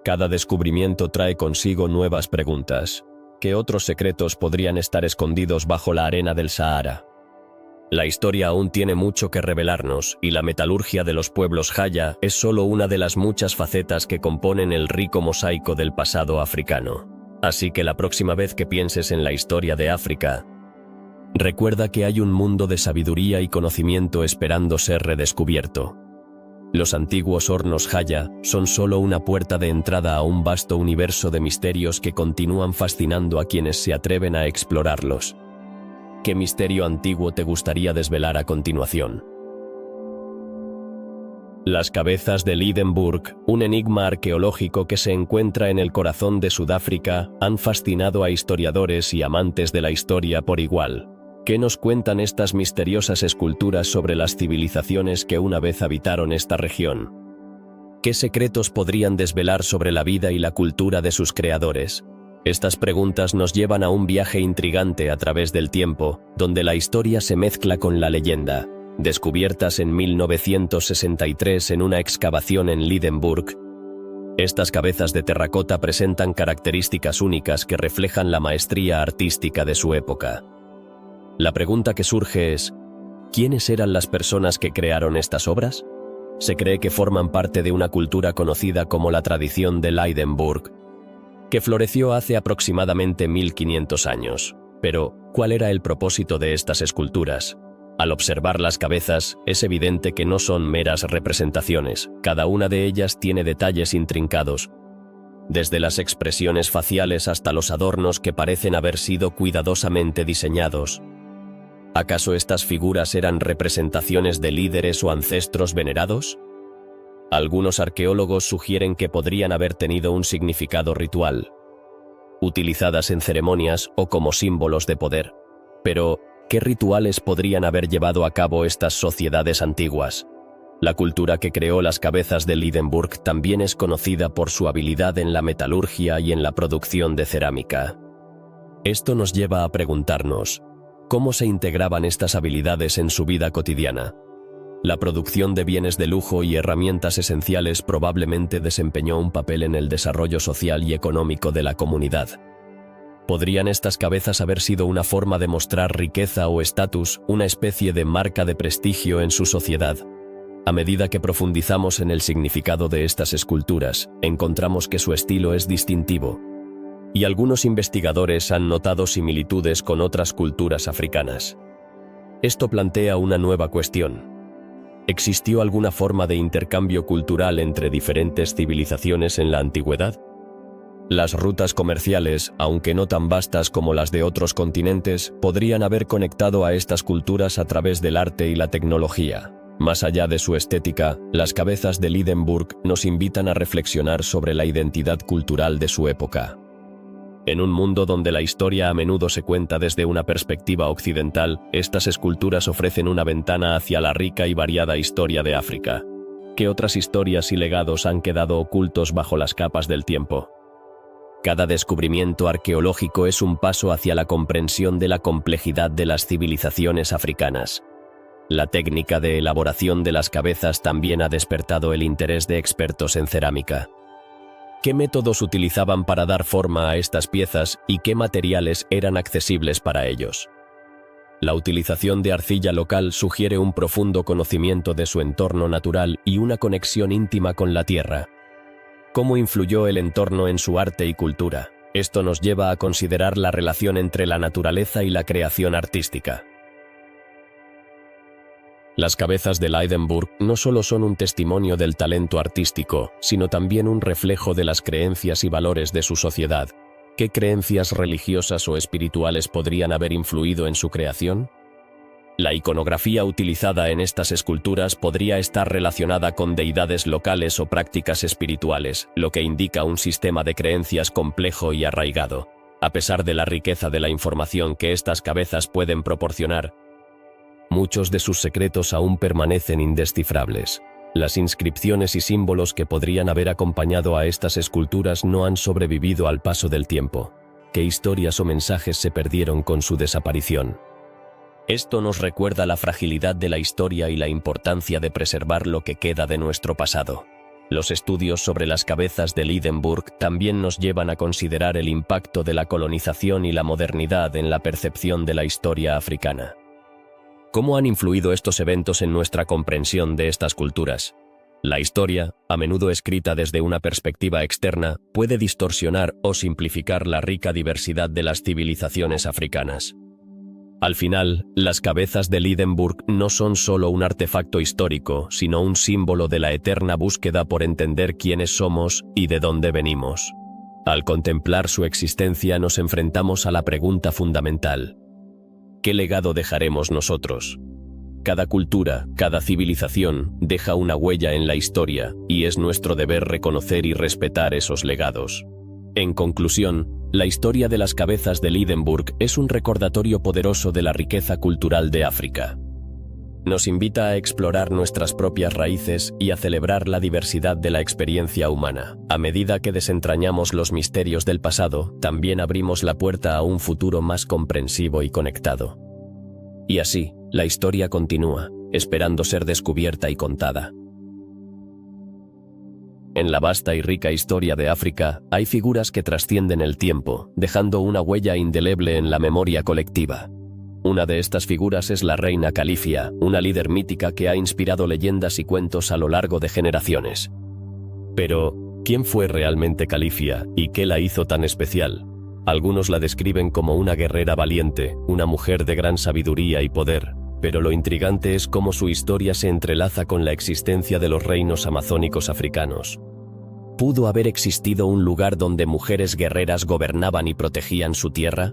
Cada descubrimiento trae consigo nuevas preguntas. ¿Qué otros secretos podrían estar escondidos bajo la arena del Sahara? La historia aún tiene mucho que revelarnos, y la metalurgia de los pueblos Haya es solo una de las muchas facetas que componen el rico mosaico del pasado africano. Así que la próxima vez que pienses en la historia de África, recuerda que hay un mundo de sabiduría y conocimiento esperando ser redescubierto. Los antiguos hornos Haya son solo una puerta de entrada a un vasto universo de misterios que continúan fascinando a quienes se atreven a explorarlos. ¿Qué misterio antiguo te gustaría desvelar a continuación? Las cabezas de Lydenburg, un enigma arqueológico que se encuentra en el corazón de Sudáfrica, han fascinado a historiadores y amantes de la historia por igual. ¿Qué nos cuentan estas misteriosas esculturas sobre las civilizaciones que una vez habitaron esta región? ¿Qué secretos podrían desvelar sobre la vida y la cultura de sus creadores? Estas preguntas nos llevan a un viaje intrigante a través del tiempo, donde la historia se mezcla con la leyenda. Descubiertas en 1963 en una excavación en Lydenburg, estas cabezas de terracota presentan características únicas que reflejan la maestría artística de su época. La pregunta que surge es, ¿quiénes eran las personas que crearon estas obras? Se cree que forman parte de una cultura conocida como la tradición de Lydenburg, que floreció hace aproximadamente 1500 años. Pero, ¿cuál era el propósito de estas esculturas? Al observar las cabezas, es evidente que no son meras representaciones, cada una de ellas tiene detalles intrincados, desde las expresiones faciales hasta los adornos que parecen haber sido cuidadosamente diseñados. ¿Acaso estas figuras eran representaciones de líderes o ancestros venerados? Algunos arqueólogos sugieren que podrían haber tenido un significado ritual, utilizadas en ceremonias o como símbolos de poder. Pero, ¿qué rituales podrían haber llevado a cabo estas sociedades antiguas? La cultura que creó las cabezas de Lydenburg también es conocida por su habilidad en la metalurgia y en la producción de cerámica. Esto nos lleva a preguntarnos, ¿cómo se integraban estas habilidades en su vida cotidiana? La producción de bienes de lujo y herramientas esenciales probablemente desempeñó un papel en el desarrollo social y económico de la comunidad. ¿Podrían estas cabezas haber sido una forma de mostrar riqueza o estatus, una especie de marca de prestigio en su sociedad? A medida que profundizamos en el significado de estas esculturas, encontramos que su estilo es distintivo, y algunos investigadores han notado similitudes con otras culturas africanas. Esto plantea una nueva cuestión. ¿Existió alguna forma de intercambio cultural entre diferentes civilizaciones en la antigüedad? Las rutas comerciales, aunque no tan vastas como las de otros continentes, podrían haber conectado a estas culturas a través del arte y la tecnología. Más allá de su estética, las cabezas de Lydenburg nos invitan a reflexionar sobre la identidad cultural de su época. En un mundo donde la historia a menudo se cuenta desde una perspectiva occidental, estas esculturas ofrecen una ventana hacia la rica y variada historia de África. ¿Qué otras historias y legados han quedado ocultos bajo las capas del tiempo? Cada descubrimiento arqueológico es un paso hacia la comprensión de la complejidad de las civilizaciones africanas. La técnica de elaboración de las cabezas también ha despertado el interés de expertos en cerámica. ¿Qué métodos utilizaban para dar forma a estas piezas y qué materiales eran accesibles para ellos? La utilización de arcilla local sugiere un profundo conocimiento de su entorno natural y una conexión íntima con la tierra. ¿Cómo influyó el entorno en su arte y cultura? Esto nos lleva a considerar la relación entre la naturaleza y la creación artística. Las cabezas de Lydenburg no solo son un testimonio del talento artístico, sino también un reflejo de las creencias y valores de su sociedad. ¿Qué creencias religiosas o espirituales podrían haber influido en su creación? La iconografía utilizada en estas esculturas podría estar relacionada con deidades locales o prácticas espirituales, lo que indica un sistema de creencias complejo y arraigado. A pesar de la riqueza de la información que estas cabezas pueden proporcionar, muchos de sus secretos aún permanecen indescifrables. Las inscripciones y símbolos que podrían haber acompañado a estas esculturas no han sobrevivido al paso del tiempo. ¿Qué historias o mensajes se perdieron con su desaparición? Esto nos recuerda la fragilidad de la historia y la importancia de preservar lo que queda de nuestro pasado. Los estudios sobre las cabezas de Lydenburg también nos llevan a considerar el impacto de la colonización y la modernidad en la percepción de la historia africana. ¿Cómo han influido estos eventos en nuestra comprensión de estas culturas? La historia, a menudo escrita desde una perspectiva externa, puede distorsionar o simplificar la rica diversidad de las civilizaciones africanas. Al final, las cabezas de Lydenburg no son solo un artefacto histórico, sino un símbolo de la eterna búsqueda por entender quiénes somos y de dónde venimos. Al contemplar su existencia nos enfrentamos a la pregunta fundamental: ¿qué legado dejaremos nosotros? Cada cultura, cada civilización, deja una huella en la historia, y es nuestro deber reconocer y respetar esos legados. En conclusión, la historia de las cabezas de Lydenburg es un recordatorio poderoso de la riqueza cultural de África. Nos invita a explorar nuestras propias raíces y a celebrar la diversidad de la experiencia humana. A medida que desentrañamos los misterios del pasado, también abrimos la puerta a un futuro más comprensivo y conectado. Y así, la historia continúa, esperando ser descubierta y contada. En la vasta y rica historia de África, hay figuras que trascienden el tiempo, dejando una huella indeleble en la memoria colectiva. Una de estas figuras es la reina Califia, una líder mítica que ha inspirado leyendas y cuentos a lo largo de generaciones. Pero, ¿quién fue realmente Califia y qué la hizo tan especial? Algunos la describen como una guerrera valiente, una mujer de gran sabiduría y poder, pero lo intrigante es cómo su historia se entrelaza con la existencia de los reinos amazónicos africanos. ¿Pudo haber existido un lugar donde mujeres guerreras gobernaban y protegían su tierra?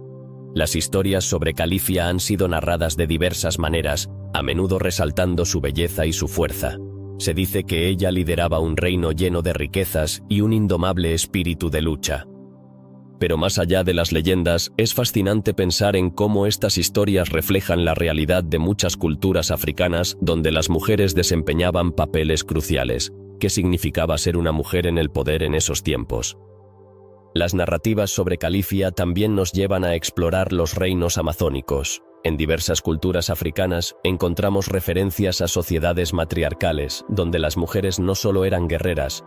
Las historias sobre Califia han sido narradas de diversas maneras, a menudo resaltando su belleza y su fuerza. Se dice que ella lideraba un reino lleno de riquezas y un indomable espíritu de lucha. Pero más allá de las leyendas, es fascinante pensar en cómo estas historias reflejan la realidad de muchas culturas africanas donde las mujeres desempeñaban papeles cruciales. ¿Qué significaba ser una mujer en el poder en esos tiempos? Las narrativas sobre Califia también nos llevan a explorar los reinos amazónicos. En diversas culturas africanas encontramos referencias a sociedades matriarcales, donde las mujeres no solo eran guerreras,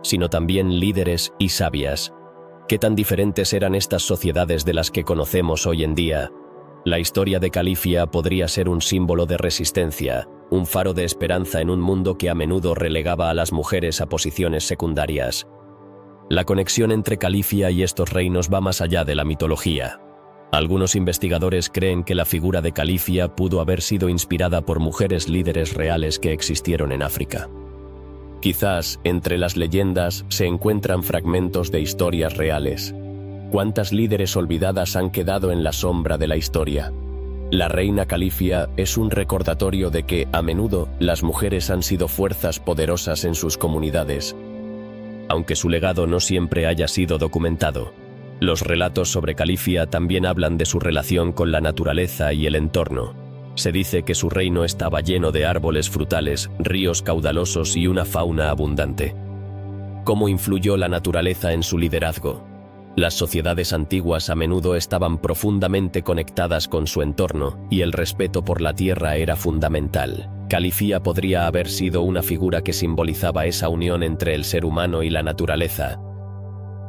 sino también líderes y sabias. ¿Qué tan diferentes eran estas sociedades de las que conocemos hoy en día? La historia de Califia podría ser un símbolo de resistencia, un faro de esperanza en un mundo que a menudo relegaba a las mujeres a posiciones secundarias. La conexión entre Califia y estos reinos va más allá de la mitología. Algunos investigadores creen que la figura de Califia pudo haber sido inspirada por mujeres líderes reales que existieron en África. Quizás, entre las leyendas, se encuentran fragmentos de historias reales. ¿Cuántas líderes olvidadas han quedado en la sombra de la historia? La reina Califia es un recordatorio de que, a menudo, las mujeres han sido fuerzas poderosas en sus comunidades. Aunque su legado no siempre haya sido documentado, los relatos sobre Califia también hablan de su relación con la naturaleza y el entorno. Se dice que su reino estaba lleno de árboles frutales, ríos caudalosos y una fauna abundante. ¿Cómo influyó la naturaleza en su liderazgo? Las sociedades antiguas a menudo estaban profundamente conectadas con su entorno, y el respeto por la tierra era fundamental. Califia podría haber sido una figura que simbolizaba esa unión entre el ser humano y la naturaleza.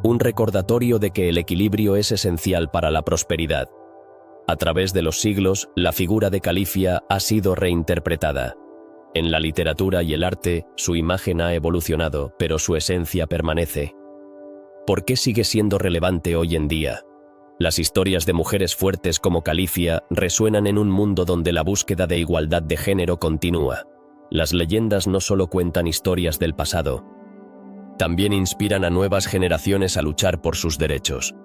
Un recordatorio de que el equilibrio es esencial para la prosperidad. A través de los siglos, la figura de Califia ha sido reinterpretada. En la literatura y el arte, su imagen ha evolucionado, pero su esencia permanece. ¿Por qué sigue siendo relevante hoy en día? Las historias de mujeres fuertes como Califia resuenan en un mundo donde la búsqueda de igualdad de género continúa. Las leyendas no solo cuentan historias del pasado, también inspiran a nuevas generaciones a luchar por sus derechos.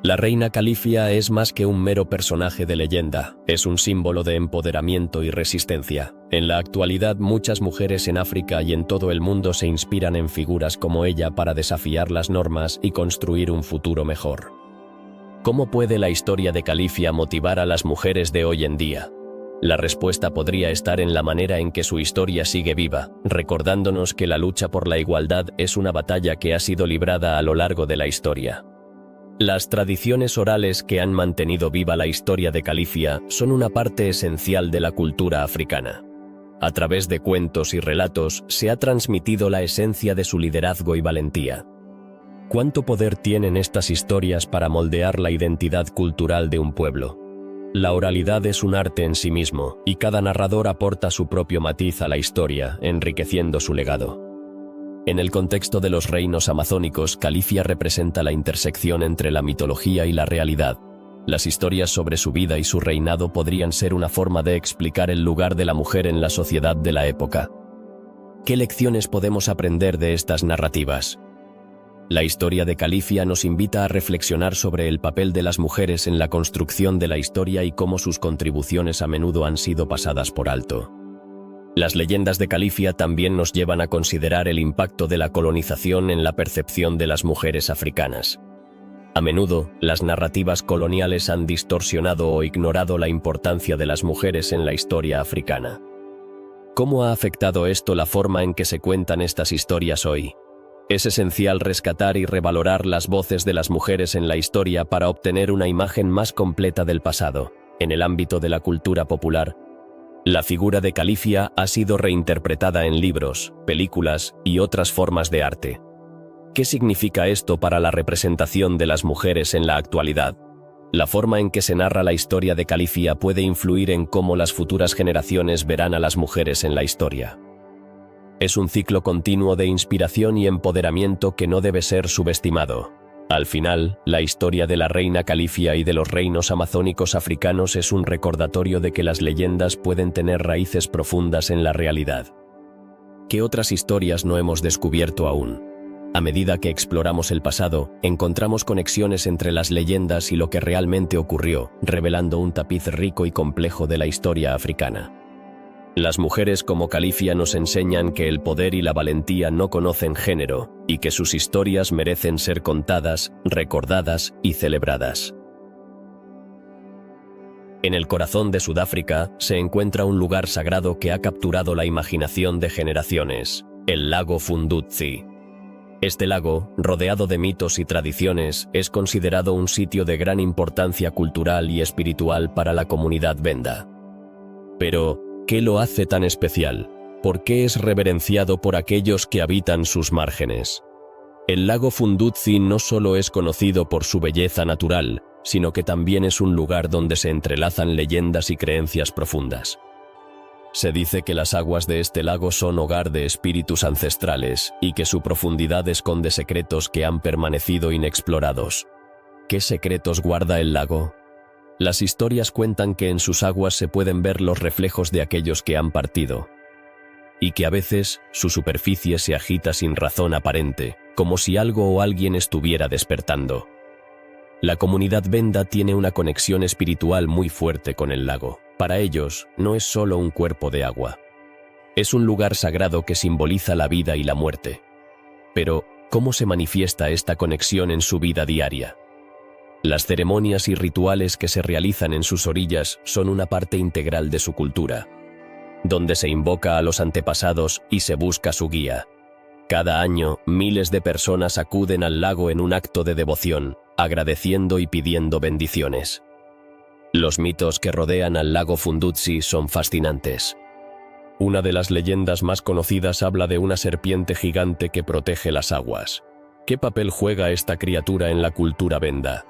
La reina Califia es más que un mero personaje de leyenda, es un símbolo de empoderamiento y resistencia. En la actualidad, muchas mujeres en África y en todo el mundo se inspiran en figuras como ella para desafiar las normas y construir un futuro mejor. ¿Cómo puede la historia de Califia motivar a las mujeres de hoy en día? La respuesta podría estar en la manera en que su historia sigue viva, recordándonos que la lucha por la igualdad es una batalla que ha sido librada a lo largo de la historia. Las tradiciones orales que han mantenido viva la historia de Califia son una parte esencial de la cultura africana. A través de cuentos y relatos se ha transmitido la esencia de su liderazgo y valentía. ¿Cuánto poder tienen estas historias para moldear la identidad cultural de un pueblo? La oralidad es un arte en sí mismo, y cada narrador aporta su propio matiz a la historia, enriqueciendo su legado. En el contexto de los reinos amazónicos, Califia representa la intersección entre la mitología y la realidad. Las historias sobre su vida y su reinado podrían ser una forma de explicar el lugar de la mujer en la sociedad de la época. ¿Qué lecciones podemos aprender de estas narrativas? La historia de Califia nos invita a reflexionar sobre el papel de las mujeres en la construcción de la historia y cómo sus contribuciones a menudo han sido pasadas por alto. Las leyendas de Califia también nos llevan a considerar el impacto de la colonización en la percepción de las mujeres africanas. A menudo, las narrativas coloniales han distorsionado o ignorado la importancia de las mujeres en la historia africana. ¿Cómo ha afectado esto la forma en que se cuentan estas historias hoy? Es esencial rescatar y revalorar las voces de las mujeres en la historia para obtener una imagen más completa del pasado. En el ámbito de la cultura popular, la figura de Califia ha sido reinterpretada en libros, películas y otras formas de arte. ¿Qué significa esto para la representación de las mujeres en la actualidad? La forma en que se narra la historia de Califia puede influir en cómo las futuras generaciones verán a las mujeres en la historia. Es un ciclo continuo de inspiración y empoderamiento que no debe ser subestimado. Al final, la historia de la reina Califia y de los reinos amazónicos africanos es un recordatorio de que las leyendas pueden tener raíces profundas en la realidad. ¿Qué otras historias no hemos descubierto aún? A medida que exploramos el pasado, encontramos conexiones entre las leyendas y lo que realmente ocurrió, revelando un tapiz rico y complejo de la historia africana. Las mujeres como Califia nos enseñan que el poder y la valentía no conocen género, y que sus historias merecen ser contadas, recordadas y celebradas. En el corazón de Sudáfrica se encuentra un lugar sagrado que ha capturado la imaginación de generaciones, el lago Fundudzi. Este lago, rodeado de mitos y tradiciones, es considerado un sitio de gran importancia cultural y espiritual para la comunidad Venda. Pero, ¿qué lo hace tan especial? ¿Por qué es reverenciado por aquellos que habitan sus márgenes? El lago Fundudzi no solo es conocido por su belleza natural, sino que también es un lugar donde se entrelazan leyendas y creencias profundas. Se dice que las aguas de este lago son hogar de espíritus ancestrales y que su profundidad esconde secretos que han permanecido inexplorados. ¿Qué secretos guarda el lago? Las historias cuentan que en sus aguas se pueden ver los reflejos de aquellos que han partido, y que a veces su superficie se agita sin razón aparente, como si algo o alguien estuviera despertando. La comunidad Venda tiene una conexión espiritual muy fuerte con el lago. Para ellos, no es solo un cuerpo de agua. Es un lugar sagrado que simboliza la vida y la muerte. Pero, ¿cómo se manifiesta esta conexión en su vida diaria? Las ceremonias y rituales que se realizan en sus orillas son una parte integral de su cultura, donde se invoca a los antepasados y se busca su guía. Cada año, miles de personas acuden al lago en un acto de devoción, agradeciendo y pidiendo bendiciones. Los mitos que rodean al lago Fundudzi son fascinantes. Una de las leyendas más conocidas habla de una serpiente gigante que protege las aguas. ¿Qué papel juega esta criatura en la cultura Venda?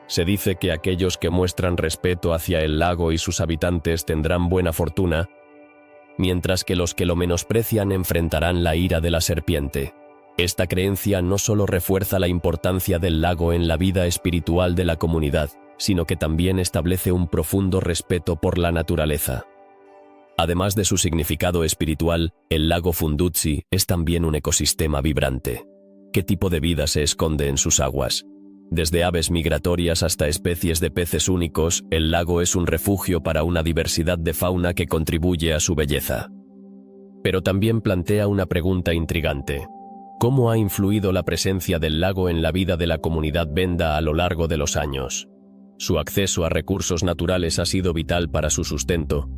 Se dice que aquellos que muestran respeto hacia el lago y sus habitantes tendrán buena fortuna, mientras que los que lo menosprecian enfrentarán la ira de la serpiente. Esta creencia no solo refuerza la importancia del lago en la vida espiritual de la comunidad, sino que también establece un profundo respeto por la naturaleza. Además de su significado espiritual, el lago Fundudzi es también un ecosistema vibrante. ¿Qué tipo de vida se esconde en sus aguas? Desde aves migratorias hasta especies de peces únicos, el lago es un refugio para una diversidad de fauna que contribuye a su belleza. Pero también plantea una pregunta intrigante. ¿Cómo ha influido la presencia del lago en la vida de la comunidad Venda a lo largo de los años? Su acceso a recursos naturales ha sido vital para su sustento,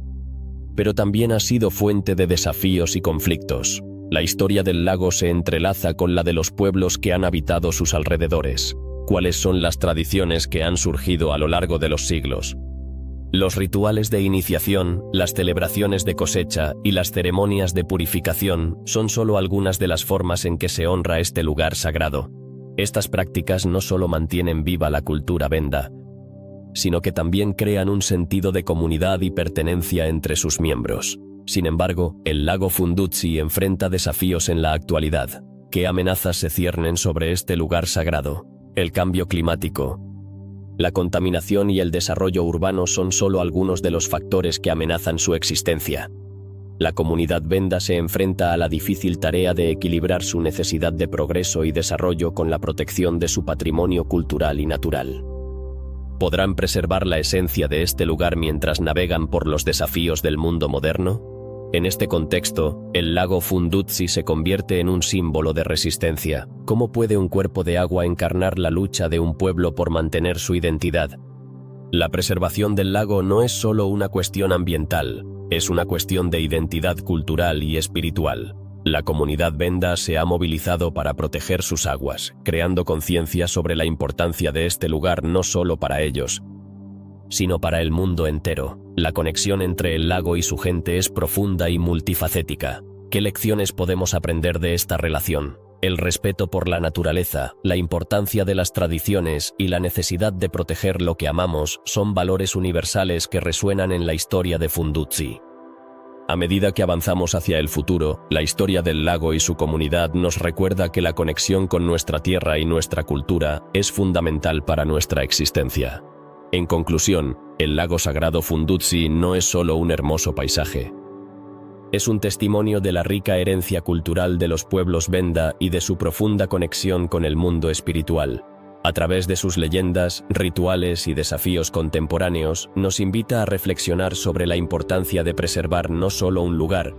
pero también ha sido fuente de desafíos y conflictos. La historia del lago se entrelaza con la de los pueblos que han habitado sus alrededores. ¿Cuáles son las tradiciones que han surgido a lo largo de los siglos? Los rituales de iniciación, las celebraciones de cosecha y las ceremonias de purificación son solo algunas de las formas en que se honra este lugar sagrado. Estas prácticas no solo mantienen viva la cultura Venda, sino que también crean un sentido de comunidad y pertenencia entre sus miembros. Sin embargo, el lago Fundudzi enfrenta desafíos en la actualidad. ¿Qué amenazas se ciernen sobre este lugar sagrado? El cambio climático, la contaminación y el desarrollo urbano son solo algunos de los factores que amenazan su existencia. La comunidad Venda se enfrenta a la difícil tarea de equilibrar su necesidad de progreso y desarrollo con la protección de su patrimonio cultural y natural. ¿Podrán preservar la esencia de este lugar mientras navegan por los desafíos del mundo moderno? En este contexto, el lago Fundudzi se convierte en un símbolo de resistencia. ¿Cómo puede un cuerpo de agua encarnar la lucha de un pueblo por mantener su identidad? La preservación del lago no es solo una cuestión ambiental, es una cuestión de identidad cultural y espiritual. La comunidad Venda se ha movilizado para proteger sus aguas, creando conciencia sobre la importancia de este lugar no solo para ellos, sino para el mundo entero. La conexión entre el lago y su gente es profunda y multifacética. ¿Qué lecciones podemos aprender de esta relación? El respeto por la naturaleza, la importancia de las tradiciones y la necesidad de proteger lo que amamos son valores universales que resuenan en la historia de Fundudzi. A medida que avanzamos hacia el futuro, la historia del lago y su comunidad nos recuerda que la conexión con nuestra tierra y nuestra cultura es fundamental para nuestra existencia. En conclusión, el lago sagrado Fundudzi no es solo un hermoso paisaje. Es un testimonio de la rica herencia cultural de los pueblos Venda y de su profunda conexión con el mundo espiritual. A través de sus leyendas, rituales y desafíos contemporáneos, nos invita a reflexionar sobre la importancia de preservar no solo un lugar,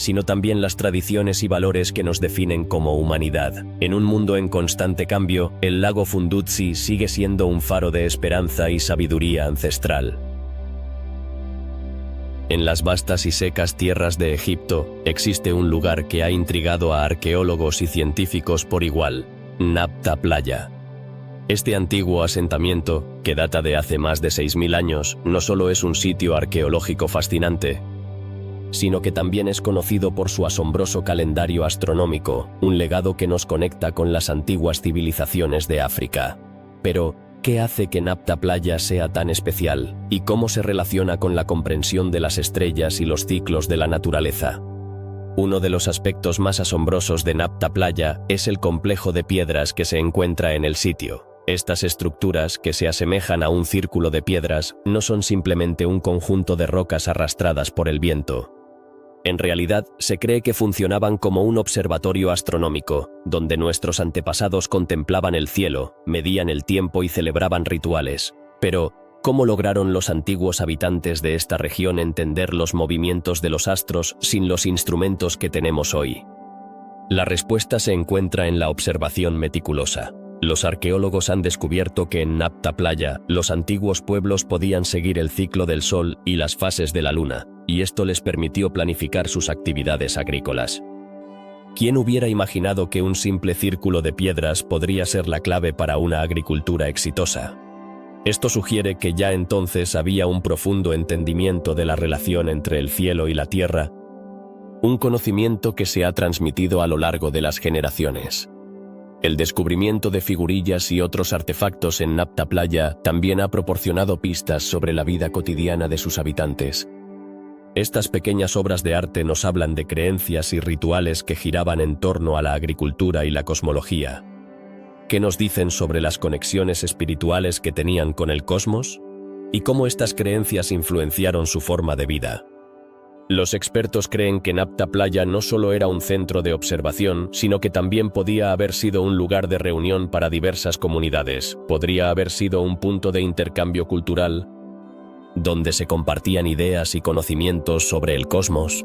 sino también las tradiciones y valores que nos definen como humanidad. En un mundo en constante cambio, el lago Fundudzi sigue siendo un faro de esperanza y sabiduría ancestral. En las vastas y secas tierras de Egipto, existe un lugar que ha intrigado a arqueólogos y científicos por igual: Nabta Playa. Este antiguo asentamiento, que data de hace más de 6000 años, no solo es un sitio arqueológico fascinante, sino que también es conocido por su asombroso calendario astronómico, un legado que nos conecta con las antiguas civilizaciones de África. Pero, ¿qué hace que Nabta Playa sea tan especial? ¿Y cómo se relaciona con la comprensión de las estrellas y los ciclos de la naturaleza? Uno de los aspectos más asombrosos de Nabta Playa es el complejo de piedras que se encuentra en el sitio. Estas estructuras, que se asemejan a un círculo de piedras, no son simplemente un conjunto de rocas arrastradas por el viento. En realidad, se cree que funcionaban como un observatorio astronómico, donde nuestros antepasados contemplaban el cielo, medían el tiempo y celebraban rituales. Pero, ¿cómo lograron los antiguos habitantes de esta región entender los movimientos de los astros sin los instrumentos que tenemos hoy? La respuesta se encuentra en la observación meticulosa. Los arqueólogos han descubierto que en Nabta Playa, los antiguos pueblos podían seguir el ciclo del sol y las fases de la luna, y esto les permitió planificar sus actividades agrícolas. ¿Quién hubiera imaginado que un simple círculo de piedras podría ser la clave para una agricultura exitosa? Esto sugiere que ya entonces había un profundo entendimiento de la relación entre el cielo y la tierra, un conocimiento que se ha transmitido a lo largo de las generaciones. El descubrimiento de figurillas y otros artefactos en Nabta Playa también ha proporcionado pistas sobre la vida cotidiana de sus habitantes. Estas pequeñas obras de arte nos hablan de creencias y rituales que giraban en torno a la agricultura y la cosmología. ¿Qué nos dicen sobre las conexiones espirituales que tenían con el cosmos? ¿Y cómo estas creencias influenciaron su forma de vida? Los expertos creen que Nabta Playa no solo era un centro de observación, sino que también podía haber sido un lugar de reunión para diversas comunidades. Podría haber sido un punto de intercambio cultural, donde se compartían ideas y conocimientos sobre el cosmos.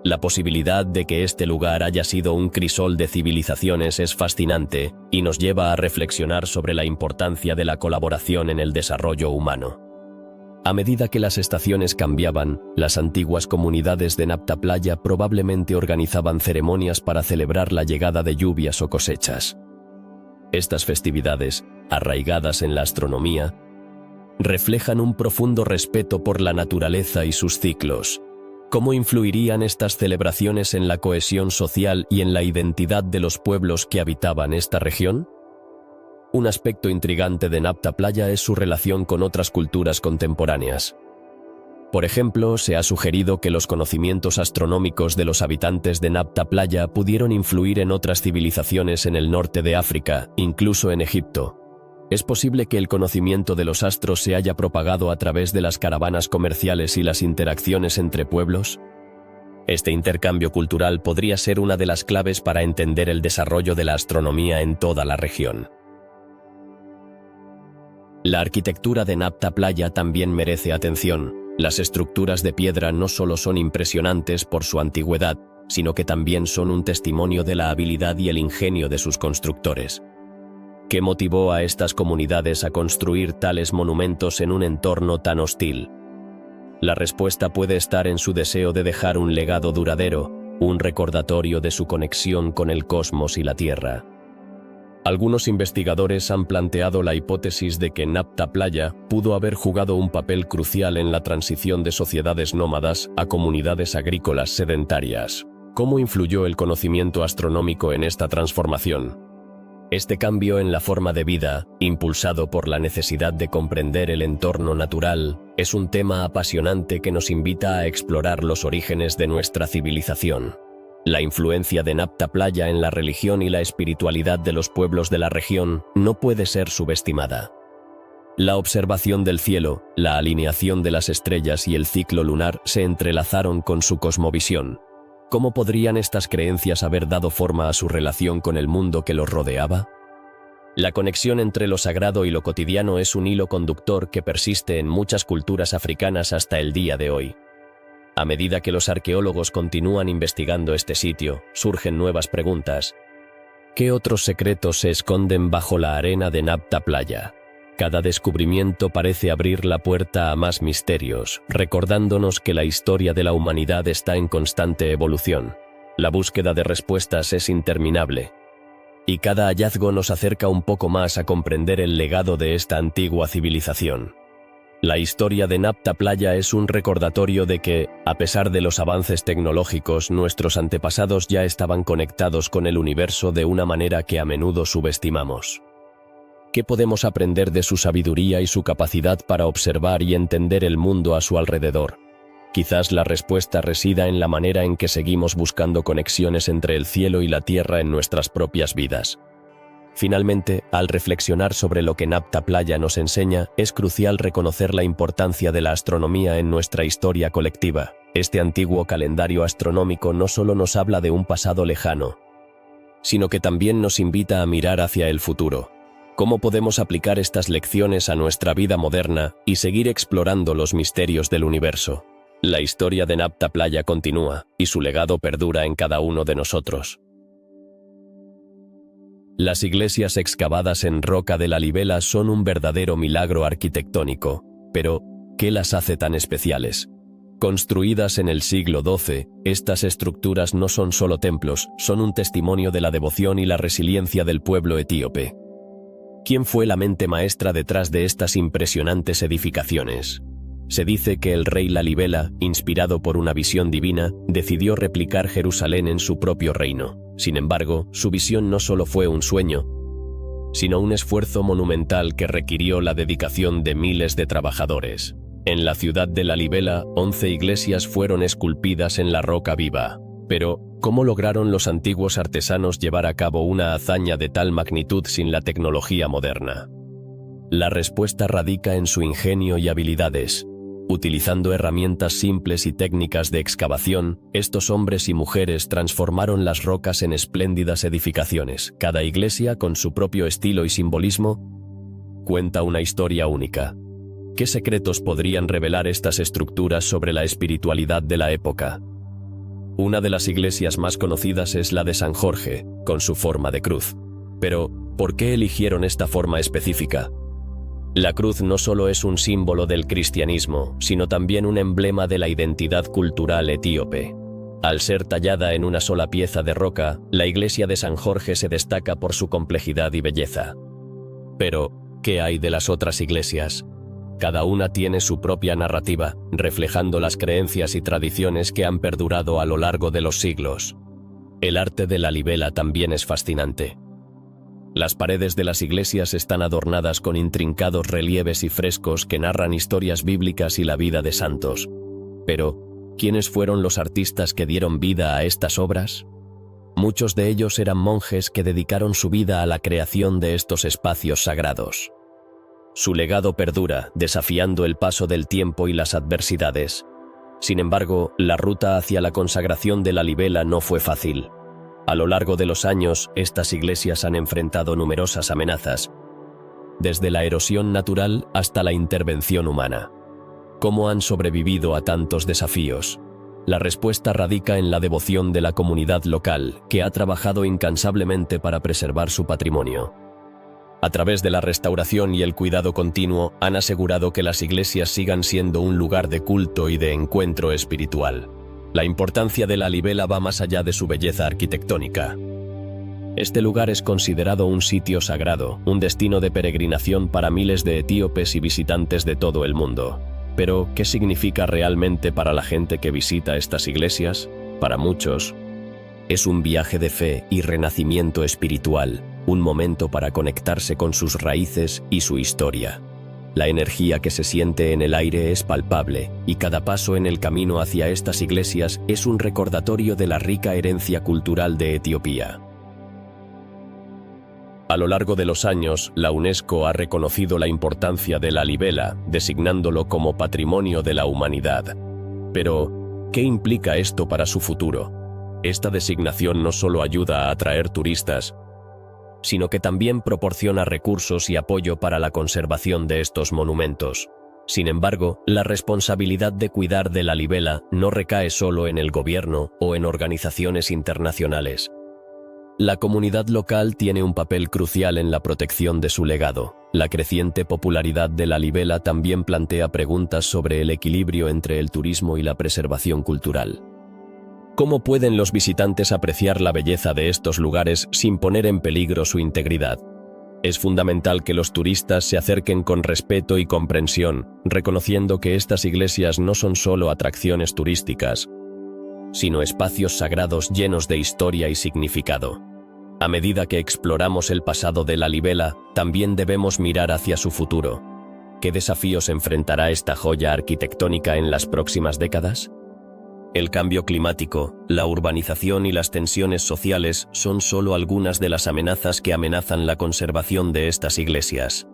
La posibilidad de que este lugar haya sido un crisol de civilizaciones es fascinante y nos lleva a reflexionar sobre la importancia de la colaboración en el desarrollo humano. A medida que las estaciones cambiaban, las antiguas comunidades de Nabta Playa probablemente organizaban ceremonias para celebrar la llegada de lluvias o cosechas. Estas festividades, arraigadas en la astronomía, reflejan un profundo respeto por la naturaleza y sus ciclos. ¿Cómo influirían estas celebraciones en la cohesión social y en la identidad de los pueblos que habitaban esta región? Un aspecto intrigante de Nabta Playa es su relación con otras culturas contemporáneas. Por ejemplo, se ha sugerido que los conocimientos astronómicos de los habitantes de Nabta Playa pudieron influir en otras civilizaciones en el norte de África, incluso en Egipto. ¿Es posible que el conocimiento de los astros se haya propagado a través de las caravanas comerciales y las interacciones entre pueblos? Este intercambio cultural podría ser una de las claves para entender el desarrollo de la astronomía en toda la región. La arquitectura de Nabta Playa también merece atención. Las estructuras de piedra no solo son impresionantes por su antigüedad, sino que también son un testimonio de la habilidad y el ingenio de sus constructores. ¿Qué motivó a estas comunidades a construir tales monumentos en un entorno tan hostil? La respuesta puede estar en su deseo de dejar un legado duradero, un recordatorio de su conexión con el cosmos y la Tierra. Algunos investigadores han planteado la hipótesis de que Nabta Playa pudo haber jugado un papel crucial en la transición de sociedades nómadas a comunidades agrícolas sedentarias. ¿Cómo influyó el conocimiento astronómico en esta transformación? Este cambio en la forma de vida, impulsado por la necesidad de comprender el entorno natural, es un tema apasionante que nos invita a explorar los orígenes de nuestra civilización. La influencia de Nabta Playa en la religión y la espiritualidad de los pueblos de la región no puede ser subestimada. La observación del cielo, la alineación de las estrellas y el ciclo lunar se entrelazaron con su cosmovisión. ¿Cómo podrían estas creencias haber dado forma a su relación con el mundo que los rodeaba? La conexión entre lo sagrado y lo cotidiano es un hilo conductor que persiste en muchas culturas africanas hasta el día de hoy. A medida que los arqueólogos continúan investigando este sitio, surgen nuevas preguntas. ¿Qué otros secretos se esconden bajo la arena de Nabta Playa? Cada descubrimiento parece abrir la puerta a más misterios, recordándonos que la historia de la humanidad está en constante evolución. La búsqueda de respuestas es interminable, y cada hallazgo nos acerca un poco más a comprender el legado de esta antigua civilización. La historia de Nabta Playa es un recordatorio de que, a pesar de los avances tecnológicos, nuestros antepasados ya estaban conectados con el universo de una manera que a menudo subestimamos. ¿Qué podemos aprender de su sabiduría y su capacidad para observar y entender el mundo a su alrededor? Quizás la respuesta resida en la manera en que seguimos buscando conexiones entre el cielo y la tierra en nuestras propias vidas. Finalmente, al reflexionar sobre lo que Nabta Playa nos enseña, es crucial reconocer la importancia de la astronomía en nuestra historia colectiva. Este antiguo calendario astronómico no solo nos habla de un pasado lejano, sino que también nos invita a mirar hacia el futuro. ¿Cómo podemos aplicar estas lecciones a nuestra vida moderna y seguir explorando los misterios del universo? La historia de Nabta Playa continúa, y su legado perdura en cada uno de nosotros. Las iglesias excavadas en roca de la Libela son un verdadero milagro arquitectónico, pero ¿qué las hace tan especiales? Construidas en el siglo XII, estas estructuras no son solo templos, son un testimonio de la devoción y la resiliencia del pueblo etíope. ¿Quién fue la mente maestra detrás de estas impresionantes edificaciones? Se dice que el rey Lalibela, inspirado por una visión divina, decidió replicar Jerusalén en su propio reino. Sin embargo, su visión no solo fue un sueño, sino un esfuerzo monumental que requirió la dedicación de miles de trabajadores. En la ciudad de Lalibela, 11 iglesias fueron esculpidas en la roca viva. Pero, ¿cómo lograron los antiguos artesanos llevar a cabo una hazaña de tal magnitud sin la tecnología moderna? La respuesta radica en su ingenio y habilidades. Utilizando herramientas simples y técnicas de excavación, estos hombres y mujeres transformaron las rocas en espléndidas edificaciones. Cada iglesia, con su propio estilo y simbolismo, cuenta una historia única. ¿Qué secretos podrían revelar estas estructuras sobre la espiritualidad de la época? Una de las iglesias más conocidas es la de San Jorge, con su forma de cruz. Pero, ¿por qué eligieron esta forma específica? La cruz no solo es un símbolo del cristianismo, sino también un emblema de la identidad cultural etíope. Al ser tallada en una sola pieza de roca, la iglesia de San Jorge se destaca por su complejidad y belleza. Pero, ¿qué hay de las otras iglesias? Cada una tiene su propia narrativa, reflejando las creencias y tradiciones que han perdurado a lo largo de los siglos. El arte de Lalibela también es fascinante. Las paredes de las iglesias están adornadas con intrincados relieves y frescos que narran historias bíblicas y la vida de santos. Pero, ¿quiénes fueron los artistas que dieron vida a estas obras? Muchos de ellos eran monjes que dedicaron su vida a la creación de estos espacios sagrados. Su legado perdura, desafiando el paso del tiempo y las adversidades. Sin embargo, la ruta hacia la consagración de Lalibela no fue fácil. A lo largo de los años, estas iglesias han enfrentado numerosas amenazas, desde la erosión natural hasta la intervención humana. ¿Cómo han sobrevivido a tantos desafíos? La respuesta radica en la devoción de la comunidad local, que ha trabajado incansablemente para preservar su patrimonio. A través de la restauración y el cuidado continuo, han asegurado que las iglesias sigan siendo un lugar de culto y de encuentro espiritual. La importancia de Lalibela va más allá de su belleza arquitectónica. Este lugar es considerado un sitio sagrado, un destino de peregrinación para miles de etíopes y visitantes de todo el mundo. Pero, ¿qué significa realmente para la gente que visita estas iglesias? Para muchos, es un viaje de fe y renacimiento espiritual, un momento para conectarse con sus raíces y su historia. La energía que se siente en el aire es palpable, y cada paso en el camino hacia estas iglesias es un recordatorio de la rica herencia cultural de Etiopía. A lo largo de los años, la UNESCO ha reconocido la importancia de Lalibela, designándolo como Patrimonio de la Humanidad. Pero, ¿qué implica esto para su futuro? Esta designación no solo ayuda a atraer turistas, sino que también proporciona recursos y apoyo para la conservación de estos monumentos. Sin embargo, la responsabilidad de cuidar de Lalibela no recae solo en el gobierno o en organizaciones internacionales. La comunidad local tiene un papel crucial en la protección de su legado. La creciente popularidad de Lalibela también plantea preguntas sobre el equilibrio entre el turismo y la preservación cultural. ¿Cómo pueden los visitantes apreciar la belleza de estos lugares sin poner en peligro su integridad? Es fundamental que los turistas se acerquen con respeto y comprensión, reconociendo que estas iglesias no son solo atracciones turísticas, sino espacios sagrados llenos de historia y significado. A medida que exploramos el pasado de Lalibela, también debemos mirar hacia su futuro. ¿Qué desafíos enfrentará esta joya arquitectónica en las próximas décadas? El cambio climático, la urbanización y las tensiones sociales son solo algunas de las amenazas que amenazan la conservación de estas iglesias.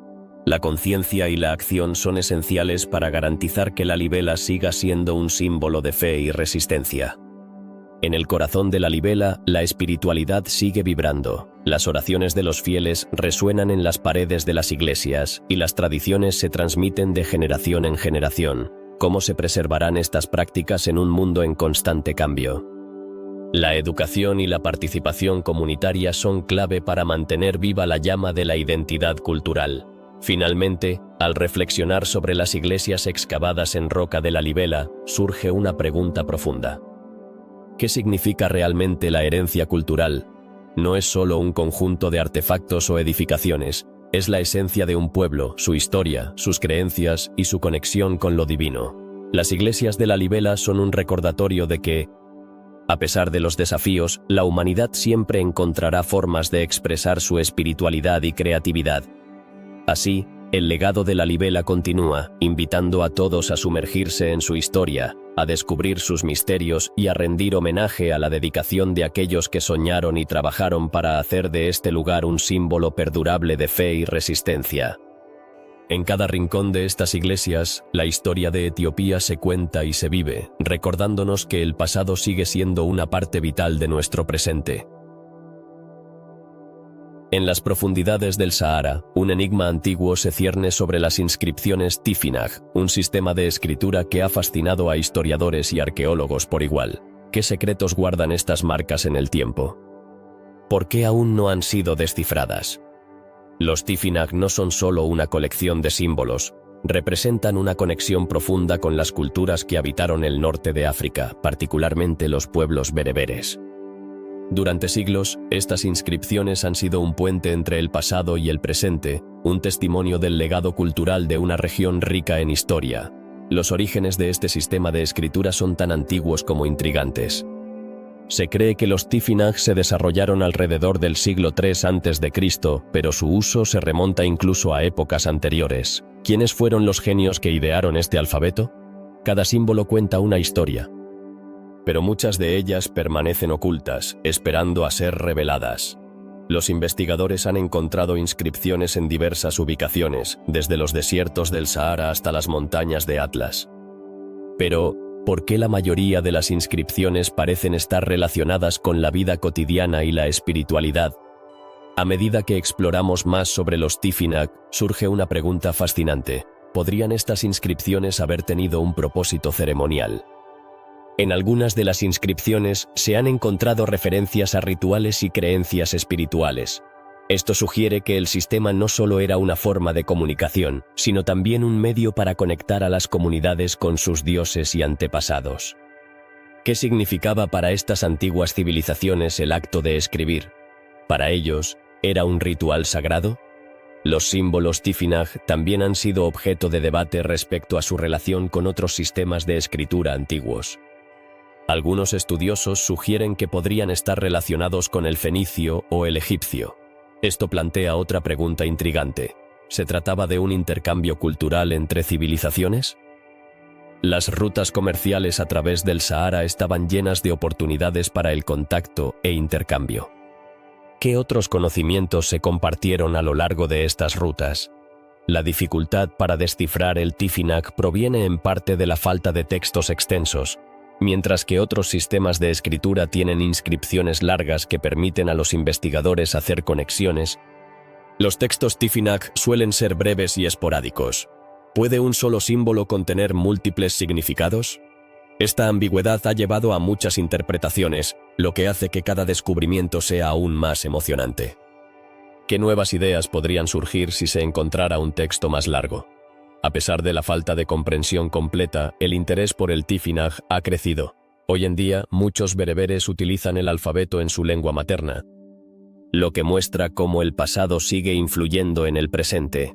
La conciencia y la acción son esenciales para garantizar que Lalibela siga siendo un símbolo de fe y resistencia. En el corazón de Lalibela, la espiritualidad sigue vibrando. Las oraciones de los fieles resuenan en las paredes de las iglesias y las tradiciones se transmiten de generación en generación. ¿Cómo se preservarán estas prácticas en un mundo en constante cambio? La educación y la participación comunitaria son clave para mantener viva la llama de la identidad cultural. Finalmente, al reflexionar sobre las iglesias excavadas en roca de Lalibela, surge una pregunta profunda. ¿Qué significa realmente la herencia cultural? No es solo un conjunto de artefactos o edificaciones, es la esencia de un pueblo, su historia, sus creencias y su conexión con lo divino. Las iglesias de Lalibela son un recordatorio de que, A pesar de los desafíos, la humanidad siempre encontrará formas de expresar su espiritualidad y creatividad. Así, el legado de la libela continúa, invitando a todos a sumergirse en su historia, a descubrir sus misterios y a rendir homenaje a la dedicación de aquellos que soñaron y trabajaron para hacer de este lugar un símbolo perdurable de fe y resistencia. En cada rincón de estas iglesias, la historia de Etiopía se cuenta y se vive, recordándonos que el pasado sigue siendo una parte vital de nuestro presente. En las profundidades del Sahara, un enigma antiguo se cierne sobre las inscripciones Tifinagh, un sistema de escritura que ha fascinado a historiadores y arqueólogos por igual. ¿Qué secretos guardan estas marcas en el tiempo? ¿Por qué aún no han sido descifradas? Los Tifinagh no son solo una colección de símbolos, representan una conexión profunda con las culturas que habitaron el norte de África, particularmente los pueblos bereberes. Durante siglos, estas inscripciones han sido un puente entre el pasado y el presente, un testimonio del legado cultural de una región rica en historia. Los orígenes de este sistema de escritura son tan antiguos como intrigantes. Se cree que los Tifinagh se desarrollaron alrededor del siglo III a.C., pero su uso se remonta incluso a épocas anteriores. ¿Quiénes fueron los genios que idearon este alfabeto? Cada símbolo cuenta una historia, pero muchas de ellas permanecen ocultas, esperando a ser reveladas. Los investigadores han encontrado inscripciones en diversas ubicaciones, desde los desiertos del Sahara hasta las montañas de Atlas. Pero, ¿por qué la mayoría de las inscripciones parecen estar relacionadas con la vida cotidiana y la espiritualidad? A medida que exploramos más sobre los Tifinagh, surge una pregunta fascinante. ¿Podrían estas inscripciones haber tenido un propósito ceremonial? En algunas de las inscripciones se han encontrado referencias a rituales y creencias espirituales. Esto sugiere que el sistema no solo era una forma de comunicación, sino también un medio para conectar a las comunidades con sus dioses y antepasados. ¿Qué significaba para estas antiguas civilizaciones el acto de escribir? ¿Para ellos, era un ritual sagrado? Los símbolos Tifinagh también han sido objeto de debate respecto a su relación con otros sistemas de escritura antiguos. Algunos estudiosos sugieren que podrían estar relacionados con el fenicio o el egipcio. Esto plantea otra pregunta intrigante. ¿Se trataba de un intercambio cultural entre civilizaciones? Las rutas comerciales a través del Sahara estaban llenas de oportunidades para el contacto e intercambio. ¿Qué otros conocimientos se compartieron a lo largo de estas rutas? La dificultad para descifrar el Tifinagh proviene en parte de la falta de textos extensos, mientras que otros sistemas de escritura tienen inscripciones largas que permiten a los investigadores hacer conexiones. Los textos Tifinagh suelen ser breves y esporádicos. ¿Puede un solo símbolo contener múltiples significados? Esta ambigüedad ha llevado a muchas interpretaciones, lo que hace que cada descubrimiento sea aún más emocionante. ¿Qué nuevas ideas podrían surgir si se encontrara un texto más largo? A pesar de la falta de comprensión completa, el interés por el Tifinagh ha crecido. Hoy en día, muchos bereberes utilizan el alfabeto en su lengua materna, lo que muestra cómo el pasado sigue influyendo en el presente.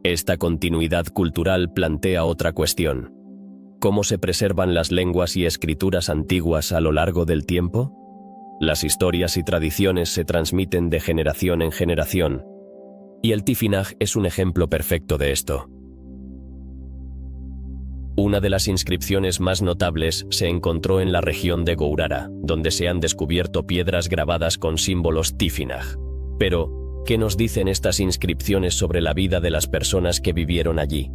Esta continuidad cultural plantea otra cuestión. ¿Cómo se preservan las lenguas y escrituras antiguas a lo largo del tiempo? Las historias y tradiciones se transmiten de generación en generación, y el Tifinagh es un ejemplo perfecto de esto. Una de las inscripciones más notables se encontró en la región de Gourara, donde se han descubierto piedras grabadas con símbolos Tifinagh. Pero, ¿qué nos dicen estas inscripciones sobre la vida de las personas que vivieron allí?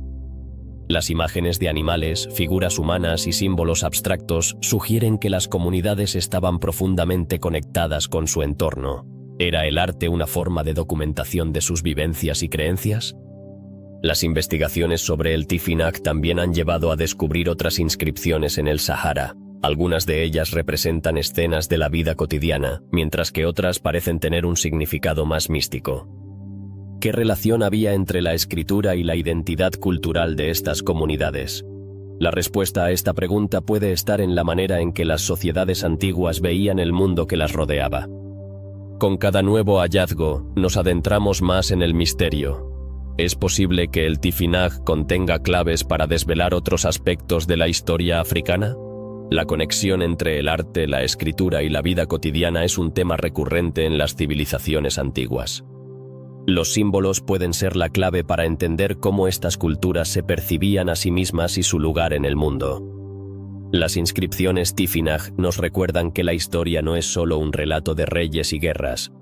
Las imágenes de animales, figuras humanas y símbolos abstractos sugieren que las comunidades estaban profundamente conectadas con su entorno. ¿Era el arte una forma de documentación de sus vivencias y creencias? Las investigaciones sobre el Tifinagh también han llevado a descubrir otras inscripciones en el Sahara. Algunas de ellas representan escenas de la vida cotidiana, mientras que otras parecen tener un significado más místico. ¿Qué relación había entre la escritura y la identidad cultural de estas comunidades? La respuesta a esta pregunta puede estar en la manera en que las sociedades antiguas veían el mundo que las rodeaba. Con cada nuevo hallazgo, nos adentramos más en el misterio. ¿Es posible que el Tifinagh contenga claves para desvelar otros aspectos de la historia africana? La conexión entre el arte, la escritura y la vida cotidiana es un tema recurrente en las civilizaciones antiguas. Los símbolos pueden ser la clave para entender cómo estas culturas se percibían a sí mismas y su lugar en el mundo. Las inscripciones Tifinagh nos recuerdan que la historia no es solo un relato de reyes y guerras,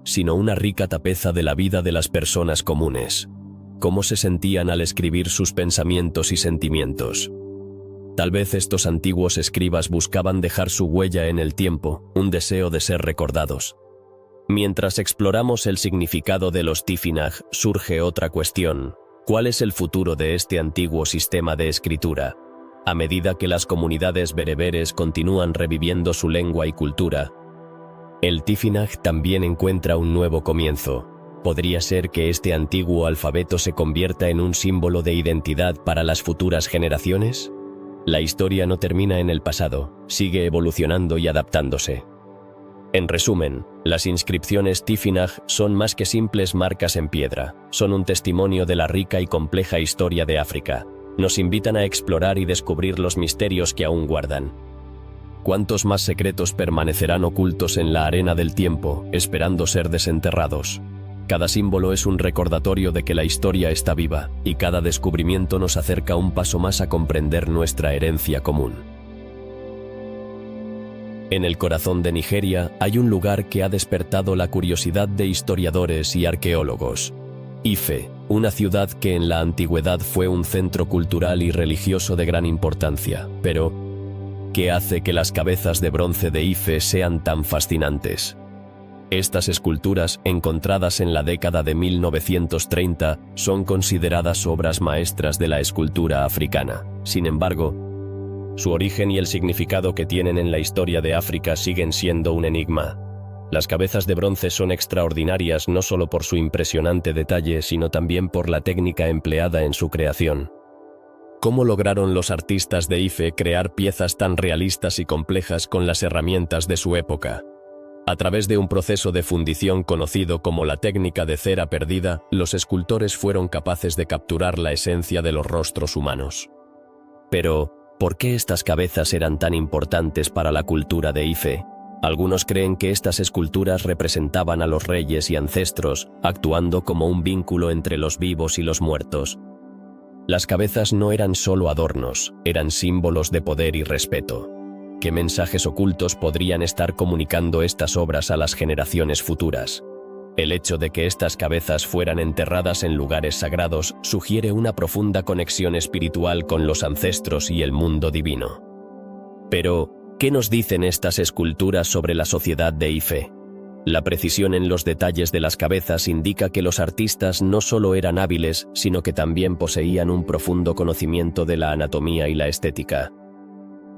sino una rica tapeza de la vida de las personas comunes, cómo se sentían al escribir sus pensamientos y sentimientos. Tal vez estos antiguos escribas buscaban dejar su huella en el tiempo, un deseo de ser recordados. Mientras exploramos el significado de los Tifinagh, surge otra cuestión: ¿cuál es el futuro de este antiguo sistema de escritura? A medida que las comunidades bereberes continúan reviviendo su lengua y cultura, el Tifinagh también encuentra un nuevo comienzo. ¿Podría ser que este antiguo alfabeto se convierta en un símbolo de identidad para las futuras generaciones? La historia no termina en el pasado, sigue evolucionando y adaptándose. En resumen, las inscripciones Tifinagh son más que simples marcas en piedra, son un testimonio de la rica y compleja historia de África. Nos invitan a explorar y descubrir los misterios que aún guardan. ¿Cuántos más secretos permanecerán ocultos en la arena del tiempo, esperando ser desenterrados? Cada símbolo es un recordatorio de que la historia está viva, y cada descubrimiento nos acerca un paso más a comprender nuestra herencia común. En el corazón de Nigeria hay un lugar que ha despertado la curiosidad de historiadores y arqueólogos: Ife, una ciudad que en la antigüedad fue un centro cultural y religioso de gran importancia. Pero, ¿qué hace que las cabezas de bronce de Ife sean tan fascinantes? Estas esculturas, encontradas en la década de 1930, son consideradas obras maestras de la escultura africana. Sin embargo, su origen y el significado que tienen en la historia de África siguen siendo un enigma. Las cabezas de bronce son extraordinarias no solo por su impresionante detalle, sino también por la técnica empleada en su creación. ¿Cómo lograron los artistas de Ife crear piezas tan realistas y complejas con las herramientas de su época? A través de un proceso de fundición conocido como la técnica de cera perdida, los escultores fueron capaces de capturar la esencia de los rostros humanos. Pero, ¿por qué estas cabezas eran tan importantes para la cultura de Ife? Algunos creen que estas esculturas representaban a los reyes y ancestros, actuando como un vínculo entre los vivos y los muertos. Las cabezas no eran solo adornos, eran símbolos de poder y respeto. ¿Qué mensajes ocultos podrían estar comunicando estas obras a las generaciones futuras? El hecho de que estas cabezas fueran enterradas en lugares sagrados sugiere una profunda conexión espiritual con los ancestros y el mundo divino. Pero, ¿qué nos dicen estas esculturas sobre la sociedad de Ife? La precisión en los detalles de las cabezas indica que los artistas no solo eran hábiles, sino que también poseían un profundo conocimiento de la anatomía y la estética.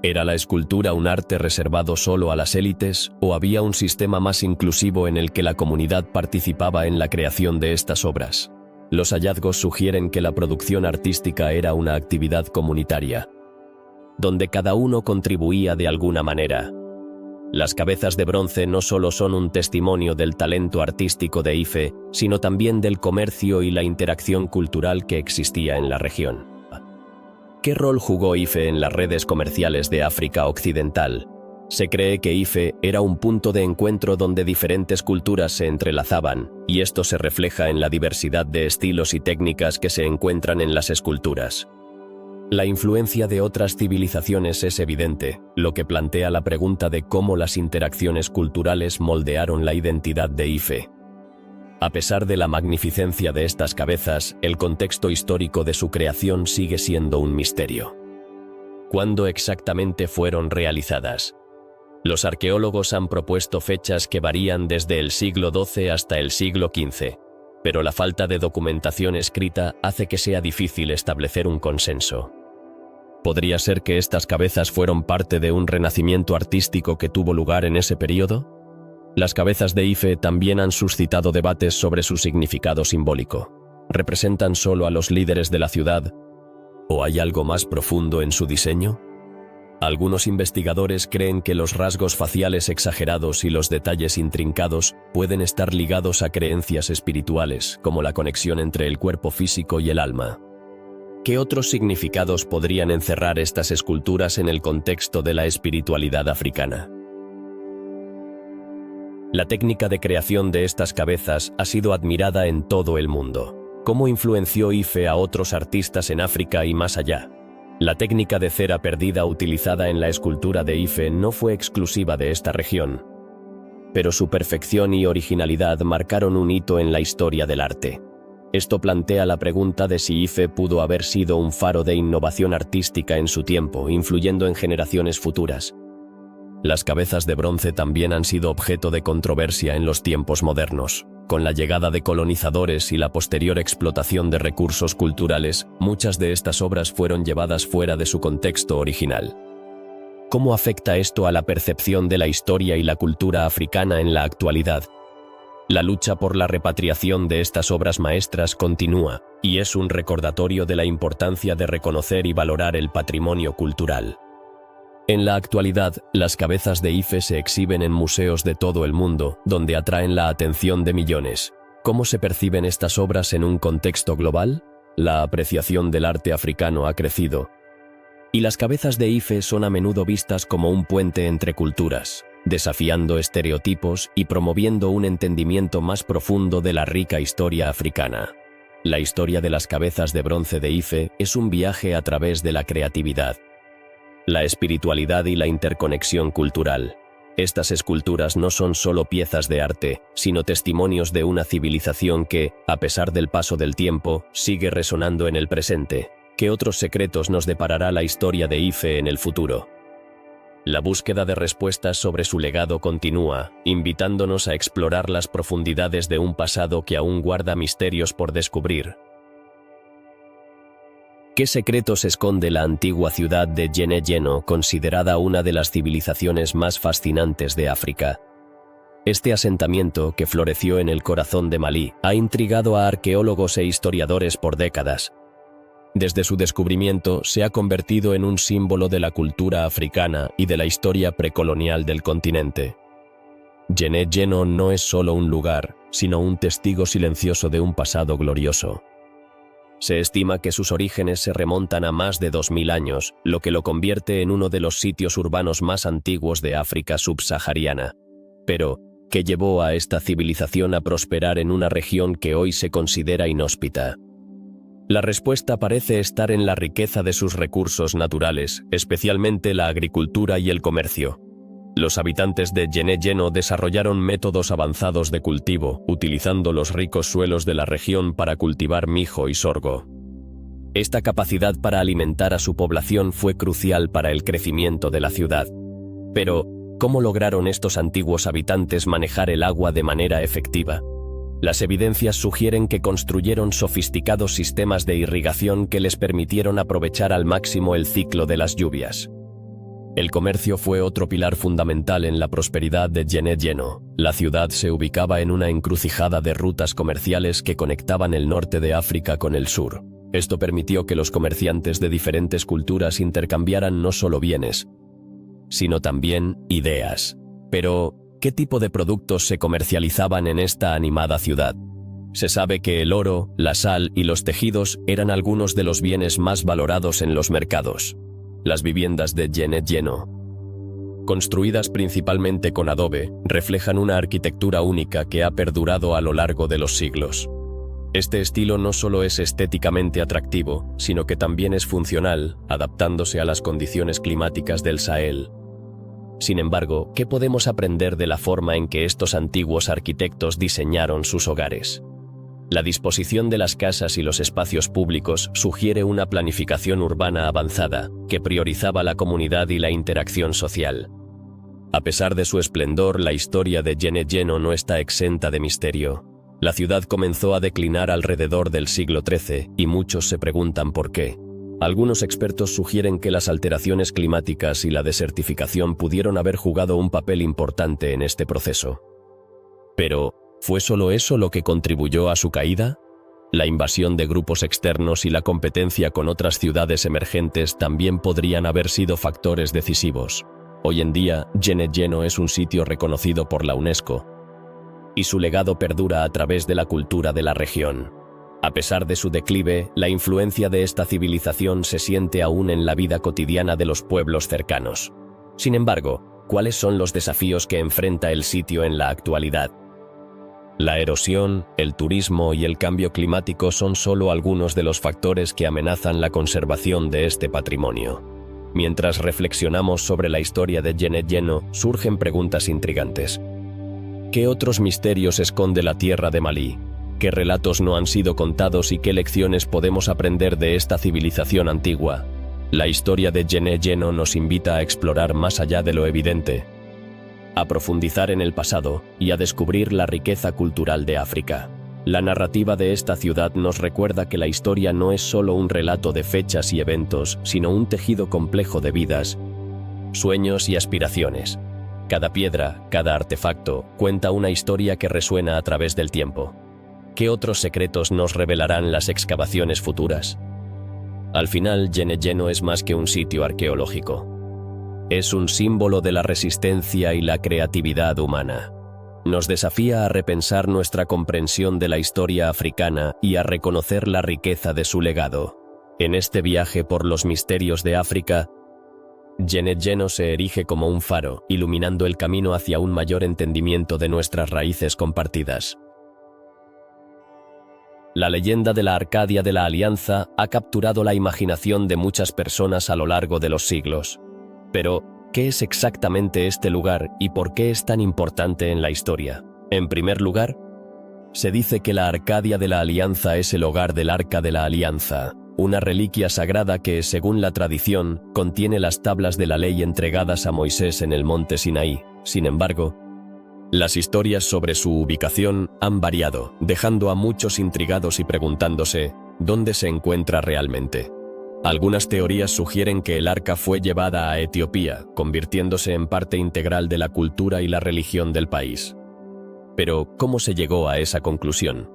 ¿Era la escultura un arte reservado solo a las élites, o había un sistema más inclusivo en el que la comunidad participaba en la creación de estas obras? Los hallazgos sugieren que la producción artística era una actividad comunitaria, donde cada uno contribuía de alguna manera. Las cabezas de bronce no solo son un testimonio del talento artístico de Ife, sino también del comercio y la interacción cultural que existía en la región. ¿Qué rol jugó Ife en las redes comerciales de África Occidental? Se cree que Ife era un punto de encuentro donde diferentes culturas se entrelazaban, y esto se refleja en la diversidad de estilos y técnicas que se encuentran en las esculturas. La influencia de otras civilizaciones es evidente, lo que plantea la pregunta de cómo las interacciones culturales moldearon la identidad de Ife. A pesar de la magnificencia de estas cabezas, el contexto histórico de su creación sigue siendo un misterio. ¿Cuándo exactamente fueron realizadas? Los arqueólogos han propuesto fechas que varían desde el siglo XII hasta el siglo XV, pero la falta de documentación escrita hace que sea difícil establecer un consenso. ¿Podría ser que estas cabezas fueron parte de un renacimiento artístico que tuvo lugar en ese periodo? Las cabezas de Ife también han suscitado debates sobre su significado simbólico. ¿Representan solo a los líderes de la ciudad? ¿O hay algo más profundo en su diseño? Algunos investigadores creen que los rasgos faciales exagerados y los detalles intrincados pueden estar ligados a creencias espirituales, como la conexión entre el cuerpo físico y el alma. ¿Qué otros significados podrían encerrar estas esculturas en el contexto de la espiritualidad africana? La técnica de creación de estas cabezas ha sido admirada en todo el mundo. ¿Cómo influenció Ife a otros artistas en África y más allá? La técnica de cera perdida utilizada en la escultura de Ife no fue exclusiva de esta región, pero su perfección y originalidad marcaron un hito en la historia del arte. Esto plantea la pregunta de si Ife pudo haber sido un faro de innovación artística en su tiempo, influyendo en generaciones futuras. Las cabezas de bronce también han sido objeto de controversia en los tiempos modernos. Con la llegada de colonizadores y la posterior explotación de recursos culturales, muchas de estas obras fueron llevadas fuera de su contexto original. ¿Cómo afecta esto a la percepción de la historia y la cultura africana en la actualidad? La lucha por la repatriación de estas obras maestras continúa, y es un recordatorio de la importancia de reconocer y valorar el patrimonio cultural. En la actualidad, las cabezas de Ife se exhiben en museos de todo el mundo, donde atraen la atención de millones. ¿Cómo se perciben estas obras en un contexto global? La apreciación del arte africano ha crecido, y las cabezas de Ife son a menudo vistas como un puente entre culturas, desafiando estereotipos y promoviendo un entendimiento más profundo de la rica historia africana. La historia de las cabezas de bronce de Ife es un viaje a través de la creatividad, la espiritualidad y la interconexión cultural. Estas esculturas no son solo piezas de arte, sino testimonios de una civilización que, a pesar del paso del tiempo, sigue resonando en el presente. ¿Qué otros secretos nos deparará la historia de Ife en el futuro? La búsqueda de respuestas sobre su legado continúa, invitándonos a explorar las profundidades de un pasado que aún guarda misterios por descubrir. ¿Qué secretos esconde la antigua ciudad de Djenné-Djenno, considerada una de las civilizaciones más fascinantes de África? Este asentamiento, que floreció en el corazón de Malí, ha intrigado a arqueólogos e historiadores por décadas. Desde su descubrimiento, se ha convertido en un símbolo de la cultura africana y de la historia precolonial del continente. Djenné-Djenno no es solo un lugar, sino un testigo silencioso de un pasado glorioso. Se estima que sus orígenes se remontan a más de 2000 años, lo que lo convierte en uno de los sitios urbanos más antiguos de África subsahariana. Pero, ¿qué llevó a esta civilización a prosperar en una región que hoy se considera inhóspita? La respuesta parece estar en la riqueza de sus recursos naturales, especialmente la agricultura y el comercio. Los habitantes de Djenné-Djenno desarrollaron métodos avanzados de cultivo, utilizando los ricos suelos de la región para cultivar mijo y sorgo. Esta capacidad para alimentar a su población fue crucial para el crecimiento de la ciudad. Pero, ¿cómo lograron estos antiguos habitantes manejar el agua de manera efectiva? Las evidencias sugieren que construyeron sofisticados sistemas de irrigación que les permitieron aprovechar al máximo el ciclo de las lluvias. El comercio fue otro pilar fundamental en la prosperidad de Djenné-Djenno. La ciudad se ubicaba en una encrucijada de rutas comerciales que conectaban el norte de África con el sur. Esto permitió que los comerciantes de diferentes culturas intercambiaran no solo bienes, sino también ideas. Pero, ¿qué tipo de productos se comercializaban en esta animada ciudad? Se sabe que el oro, la sal y los tejidos eran algunos de los bienes más valorados en los mercados. Las viviendas de Djenné-Djenno, construidas principalmente con adobe, reflejan una arquitectura única que ha perdurado a lo largo de los siglos. Este estilo no solo es estéticamente atractivo, sino que también es funcional, adaptándose a las condiciones climáticas del Sahel. Sin embargo, ¿qué podemos aprender de la forma en que estos antiguos arquitectos diseñaron sus hogares? La disposición de las casas y los espacios públicos sugiere una planificación urbana avanzada, que priorizaba la comunidad y la interacción social. A pesar de su esplendor, la historia de Djenné-Djenno no está exenta de misterio. La ciudad comenzó a declinar alrededor del siglo XIII, y muchos se preguntan por qué. Algunos expertos sugieren que las alteraciones climáticas y la desertificación pudieron haber jugado un papel importante en este proceso. Pero, ¿fue solo eso lo que contribuyó a su caída? La invasión de grupos externos y la competencia con otras ciudades emergentes también podrían haber sido factores decisivos. Hoy en día, Djenné-Djenno es un sitio reconocido por la UNESCO, y su legado perdura a través de la cultura de la región. A pesar de su declive, la influencia de esta civilización se siente aún en la vida cotidiana de los pueblos cercanos. Sin embargo, ¿cuáles son los desafíos que enfrenta el sitio en la actualidad? La erosión, el turismo y el cambio climático son solo algunos de los factores que amenazan la conservación de este patrimonio. Mientras reflexionamos sobre la historia de Djenné-Djeno, surgen preguntas intrigantes. ¿Qué otros misterios esconde la tierra de Malí? ¿Qué relatos no han sido contados y qué lecciones podemos aprender de esta civilización antigua? La historia de Djenné-Djeno nos invita a explorar más allá de lo evidente, a profundizar en el pasado y a descubrir la riqueza cultural de África. La narrativa de esta ciudad nos recuerda que la historia no es solo un relato de fechas y eventos, sino un tejido complejo de vidas, sueños y aspiraciones. Cada piedra, cada artefacto, cuenta una historia que resuena a través del tiempo. ¿Qué otros secretos nos revelarán las excavaciones futuras? Al final, Djenné-Djeno es más que un sitio arqueológico. Es un símbolo de la resistencia y la creatividad humana. Nos desafía a repensar nuestra comprensión de la historia africana y a reconocer la riqueza de su legado. En este viaje por los misterios de África, Djenné-Djeno se erige como un faro, iluminando el camino hacia un mayor entendimiento de nuestras raíces compartidas. La leyenda de la Arcadia de la Alianza ha capturado la imaginación de muchas personas a lo largo de los siglos. Pero, ¿qué es exactamente este lugar y por qué es tan importante en la historia? En primer lugar, se dice que la Arcadia de la Alianza es el hogar del Arca de la Alianza, una reliquia sagrada que, según la tradición, contiene las tablas de la ley entregadas a Moisés en el monte Sinaí. Sin embargo, las historias sobre su ubicación han variado, dejando a muchos intrigados y preguntándose, ¿dónde se encuentra realmente? Algunas teorías sugieren que el arca fue llevada a Etiopía, convirtiéndose en parte integral de la cultura y la religión del país. Pero, ¿cómo se llegó a esa conclusión?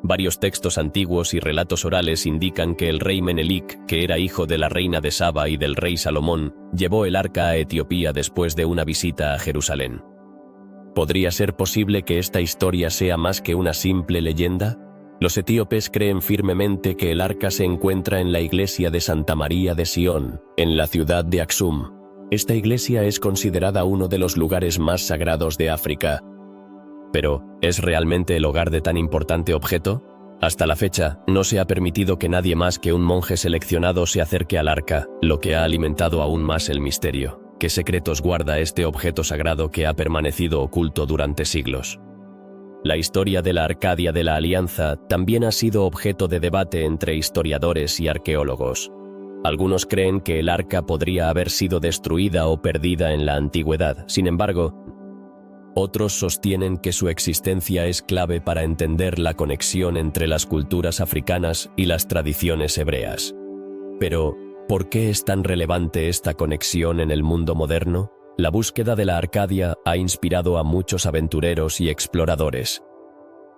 Varios textos antiguos y relatos orales indican que el rey Menelik, que era hijo de la reina de Saba y del rey Salomón, llevó el arca a Etiopía después de una visita a Jerusalén. ¿Podría ser posible que esta historia sea más que una simple leyenda? Los etíopes creen firmemente que el arca se encuentra en la iglesia de Santa María de Sion, en la ciudad de Aksum. Esta iglesia es considerada uno de los lugares más sagrados de África. Pero, ¿es realmente el hogar de tan importante objeto? Hasta la fecha, no se ha permitido que nadie más que un monje seleccionado se acerque al arca, lo que ha alimentado aún más el misterio. ¿Qué secretos guarda este objeto sagrado que ha permanecido oculto durante siglos? La historia de la Arcadia de la Alianza también ha sido objeto de debate entre historiadores y arqueólogos. Algunos creen que el arca podría haber sido destruida o perdida en la antigüedad. Sin embargo, otros sostienen que su existencia es clave para entender la conexión entre las culturas africanas y las tradiciones hebreas. Pero, ¿por qué es tan relevante esta conexión en el mundo moderno? La búsqueda de la Arcadia ha inspirado a muchos aventureros y exploradores.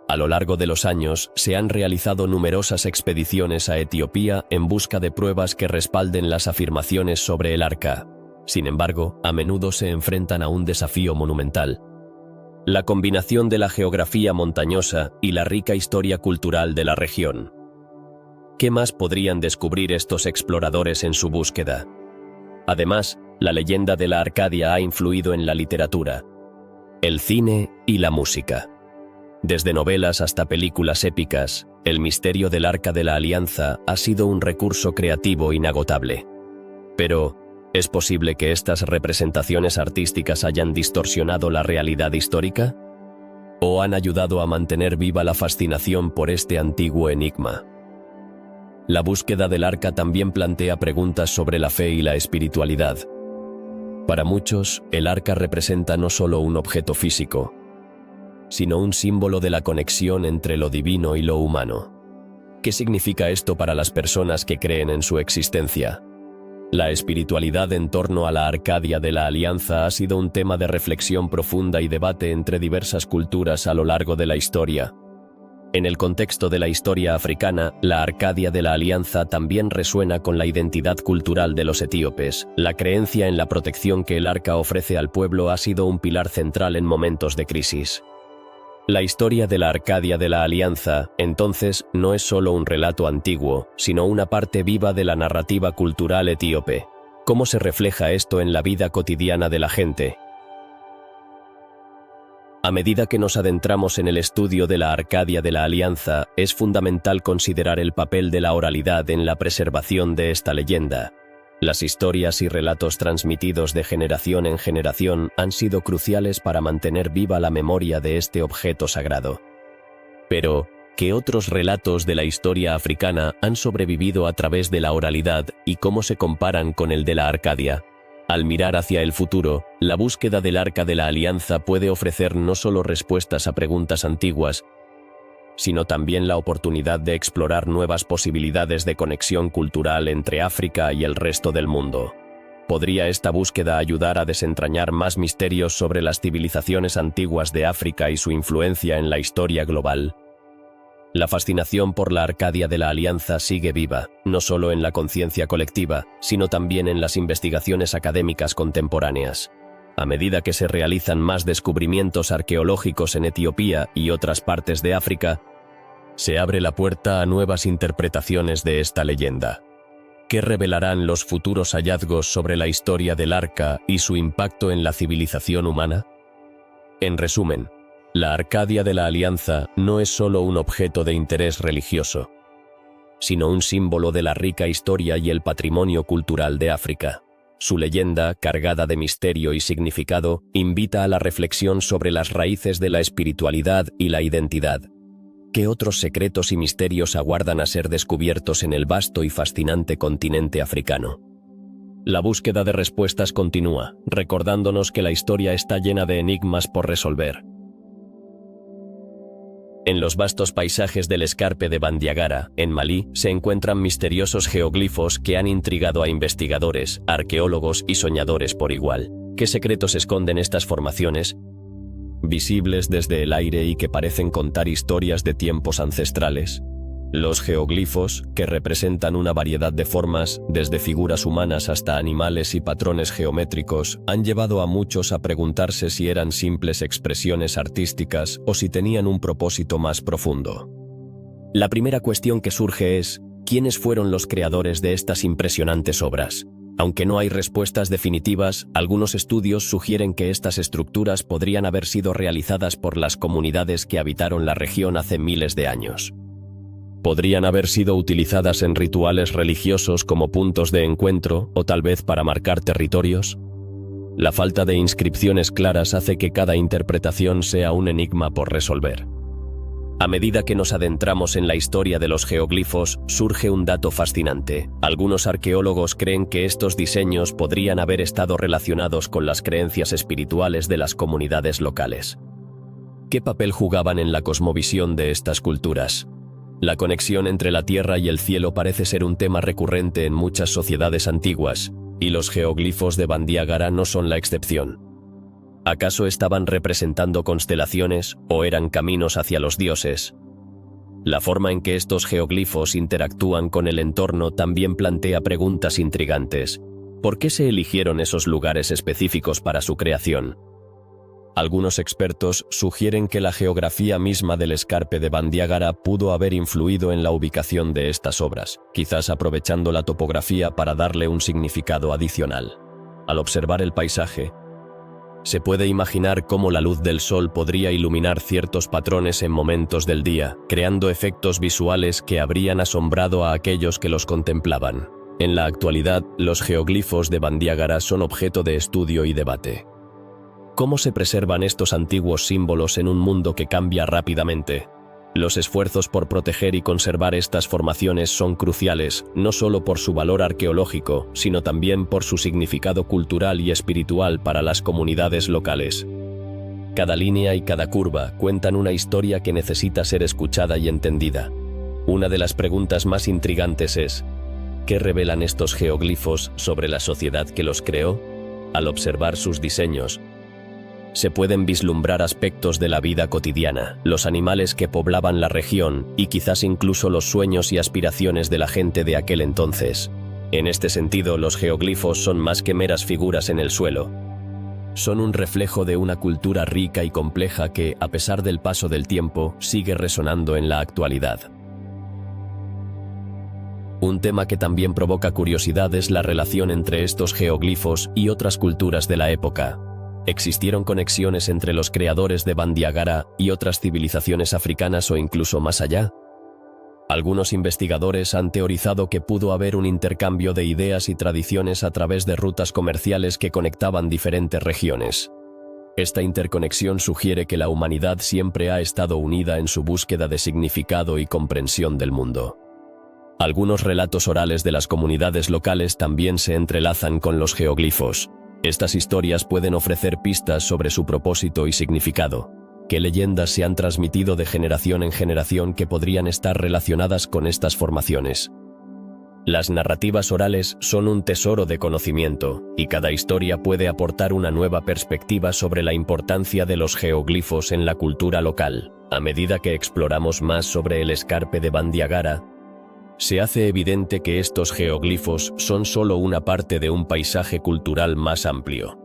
A lo largo de los años, se han realizado numerosas expediciones a Etiopía en busca de pruebas que respalden las afirmaciones sobre el arca. Sin embargo, a menudo se enfrentan a un desafío monumental: la combinación de la geografía montañosa y la rica historia cultural de la región. ¿Qué más podrían descubrir estos exploradores en su búsqueda? Además, la leyenda de la Arcadia ha influido en la literatura, el cine y la música. Desde novelas hasta películas épicas, el misterio del Arca de la Alianza ha sido un recurso creativo inagotable. Pero, ¿es posible que estas representaciones artísticas hayan distorsionado la realidad histórica? ¿O han ayudado a mantener viva la fascinación por este antiguo enigma? La búsqueda del arca también plantea preguntas sobre la fe y la espiritualidad. Para muchos, el arca representa no solo un objeto físico, sino un símbolo de la conexión entre lo divino y lo humano. ¿Qué significa esto para las personas que creen en su existencia? La espiritualidad en torno a la Arcadia de la Alianza ha sido un tema de reflexión profunda y debate entre diversas culturas a lo largo de la historia. En el contexto de la historia africana, la Arcadia de la Alianza también resuena con la identidad cultural de los etíopes. La creencia en la protección que el arca ofrece al pueblo ha sido un pilar central en momentos de crisis. La historia de la Arcadia de la Alianza, entonces, no es solo un relato antiguo, sino una parte viva de la narrativa cultural etíope. ¿Cómo se refleja esto en la vida cotidiana de la gente? A medida que nos adentramos en el estudio de la Arcadia de la Alianza, es fundamental considerar el papel de la oralidad en la preservación de esta leyenda. Las historias y relatos transmitidos de generación en generación han sido cruciales para mantener viva la memoria de este objeto sagrado. Pero, ¿qué otros relatos de la historia africana han sobrevivido a través de la oralidad y cómo se comparan con el de la Arcadia? Al mirar hacia el futuro, la búsqueda del Arca de la Alianza puede ofrecer no solo respuestas a preguntas antiguas, sino también la oportunidad de explorar nuevas posibilidades de conexión cultural entre África y el resto del mundo. ¿Podría esta búsqueda ayudar a desentrañar más misterios sobre las civilizaciones antiguas de África y su influencia en la historia global? La fascinación por la Arcadia de la Alianza sigue viva, no solo en la conciencia colectiva, sino también en las investigaciones académicas contemporáneas. A medida que se realizan más descubrimientos arqueológicos en Etiopía y otras partes de África, se abre la puerta a nuevas interpretaciones de esta leyenda. ¿Qué revelarán los futuros hallazgos sobre la historia del Arca y su impacto en la civilización humana? En resumen, la Arcadia de la Alianza no es solo un objeto de interés religioso, sino un símbolo de la rica historia y el patrimonio cultural de África. Su leyenda, cargada de misterio y significado, invita a la reflexión sobre las raíces de la espiritualidad y la identidad. ¿Qué otros secretos y misterios aguardan a ser descubiertos en el vasto y fascinante continente africano? La búsqueda de respuestas continúa, recordándonos que la historia está llena de enigmas por resolver. En los vastos paisajes del escarpe de Bandiagara, en Malí, se encuentran misteriosos geoglifos que han intrigado a investigadores, arqueólogos y soñadores por igual. ¿Qué secretos esconden estas formaciones? Visibles desde el aire y que parecen contar historias de tiempos ancestrales. Los geoglifos, que representan una variedad de formas, desde figuras humanas hasta animales y patrones geométricos, han llevado a muchos a preguntarse si eran simples expresiones artísticas o si tenían un propósito más profundo. La primera cuestión que surge es, ¿quiénes fueron los creadores de estas impresionantes obras? Aunque no hay respuestas definitivas, algunos estudios sugieren que estas estructuras podrían haber sido realizadas por las comunidades que habitaron la región hace miles de años. Podrían haber sido utilizadas en rituales religiosos como puntos de encuentro o tal vez para marcar territorios. La falta de inscripciones claras hace que cada interpretación sea un enigma por resolver. A medida que nos adentramos en la historia de los geoglifos, surge un dato fascinante. Algunos arqueólogos creen que estos diseños podrían haber estado relacionados con las creencias espirituales de las comunidades locales. ¿Qué papel jugaban en la cosmovisión de estas culturas? La conexión entre la tierra y el cielo parece ser un tema recurrente en muchas sociedades antiguas, y los geoglifos de Bandiagara no son la excepción. ¿Acaso estaban representando constelaciones o eran caminos hacia los dioses? La forma en que estos geoglifos interactúan con el entorno también plantea preguntas intrigantes. ¿Por qué se eligieron esos lugares específicos para su creación? Algunos expertos sugieren que la geografía misma del escarpe de Bandiagara pudo haber influido en la ubicación de estas obras, quizás aprovechando la topografía para darle un significado adicional. Al observar el paisaje, se puede imaginar cómo la luz del sol podría iluminar ciertos patrones en momentos del día, creando efectos visuales que habrían asombrado a aquellos que los contemplaban. En la actualidad, los geoglifos de Bandiagara son objeto de estudio y debate. ¿Cómo se preservan estos antiguos símbolos en un mundo que cambia rápidamente? Los esfuerzos por proteger y conservar estas formaciones son cruciales, no solo por su valor arqueológico, sino también por su significado cultural y espiritual para las comunidades locales. Cada línea y cada curva cuentan una historia que necesita ser escuchada y entendida. Una de las preguntas más intrigantes es, ¿qué revelan estos geoglifos sobre la sociedad que los creó? Al observar sus diseños, se pueden vislumbrar aspectos de la vida cotidiana, los animales que poblaban la región y quizás incluso los sueños y aspiraciones de la gente de aquel entonces. En este sentido, los geoglifos son más que meras figuras en el suelo. son un reflejo de una cultura rica y compleja que, a pesar del paso del tiempo, sigue resonando en la actualidad. Un tema que también provoca curiosidad es la relación entre estos geoglifos y otras culturas de la época. ¿Existieron conexiones entre los creadores de Bandiagara y otras civilizaciones africanas o incluso más allá? Algunos investigadores han teorizado que pudo haber un intercambio de ideas y tradiciones a través de rutas comerciales que conectaban diferentes regiones. Esta interconexión sugiere que la humanidad siempre ha estado unida en su búsqueda de significado y comprensión del mundo. Algunos relatos orales de las comunidades locales también se entrelazan con los geoglifos. Estas historias pueden ofrecer pistas sobre su propósito y significado. ¿Qué leyendas se han transmitido de generación en generación que podrían estar relacionadas con estas formaciones? Las narrativas orales son un tesoro de conocimiento, y cada historia puede aportar una nueva perspectiva sobre la importancia de los geoglifos en la cultura local. A medida que exploramos más sobre el escarpe de Bandiagara, se hace evidente que estos geoglifos son solo una parte de un paisaje cultural más amplio.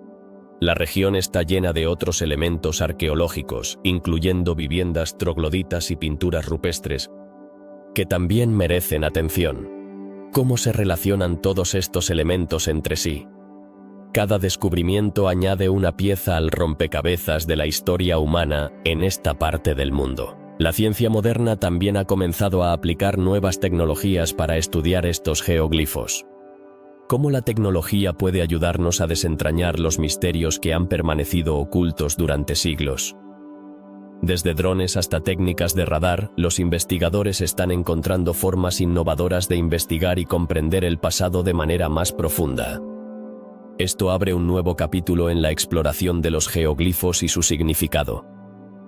La región está llena de otros elementos arqueológicos, incluyendo viviendas trogloditas y pinturas rupestres, que también merecen atención. ¿Cómo se relacionan todos estos elementos entre sí? Cada descubrimiento añade una pieza al rompecabezas de la historia humana en esta parte del mundo. La ciencia moderna también ha comenzado a aplicar nuevas tecnologías para estudiar estos geoglifos. ¿Cómo la tecnología puede ayudarnos a desentrañar los misterios que han permanecido ocultos durante siglos? Desde drones hasta técnicas de radar, los investigadores están encontrando formas innovadoras de investigar y comprender el pasado de manera más profunda. Esto abre un nuevo capítulo en la exploración de los geoglifos y su significado.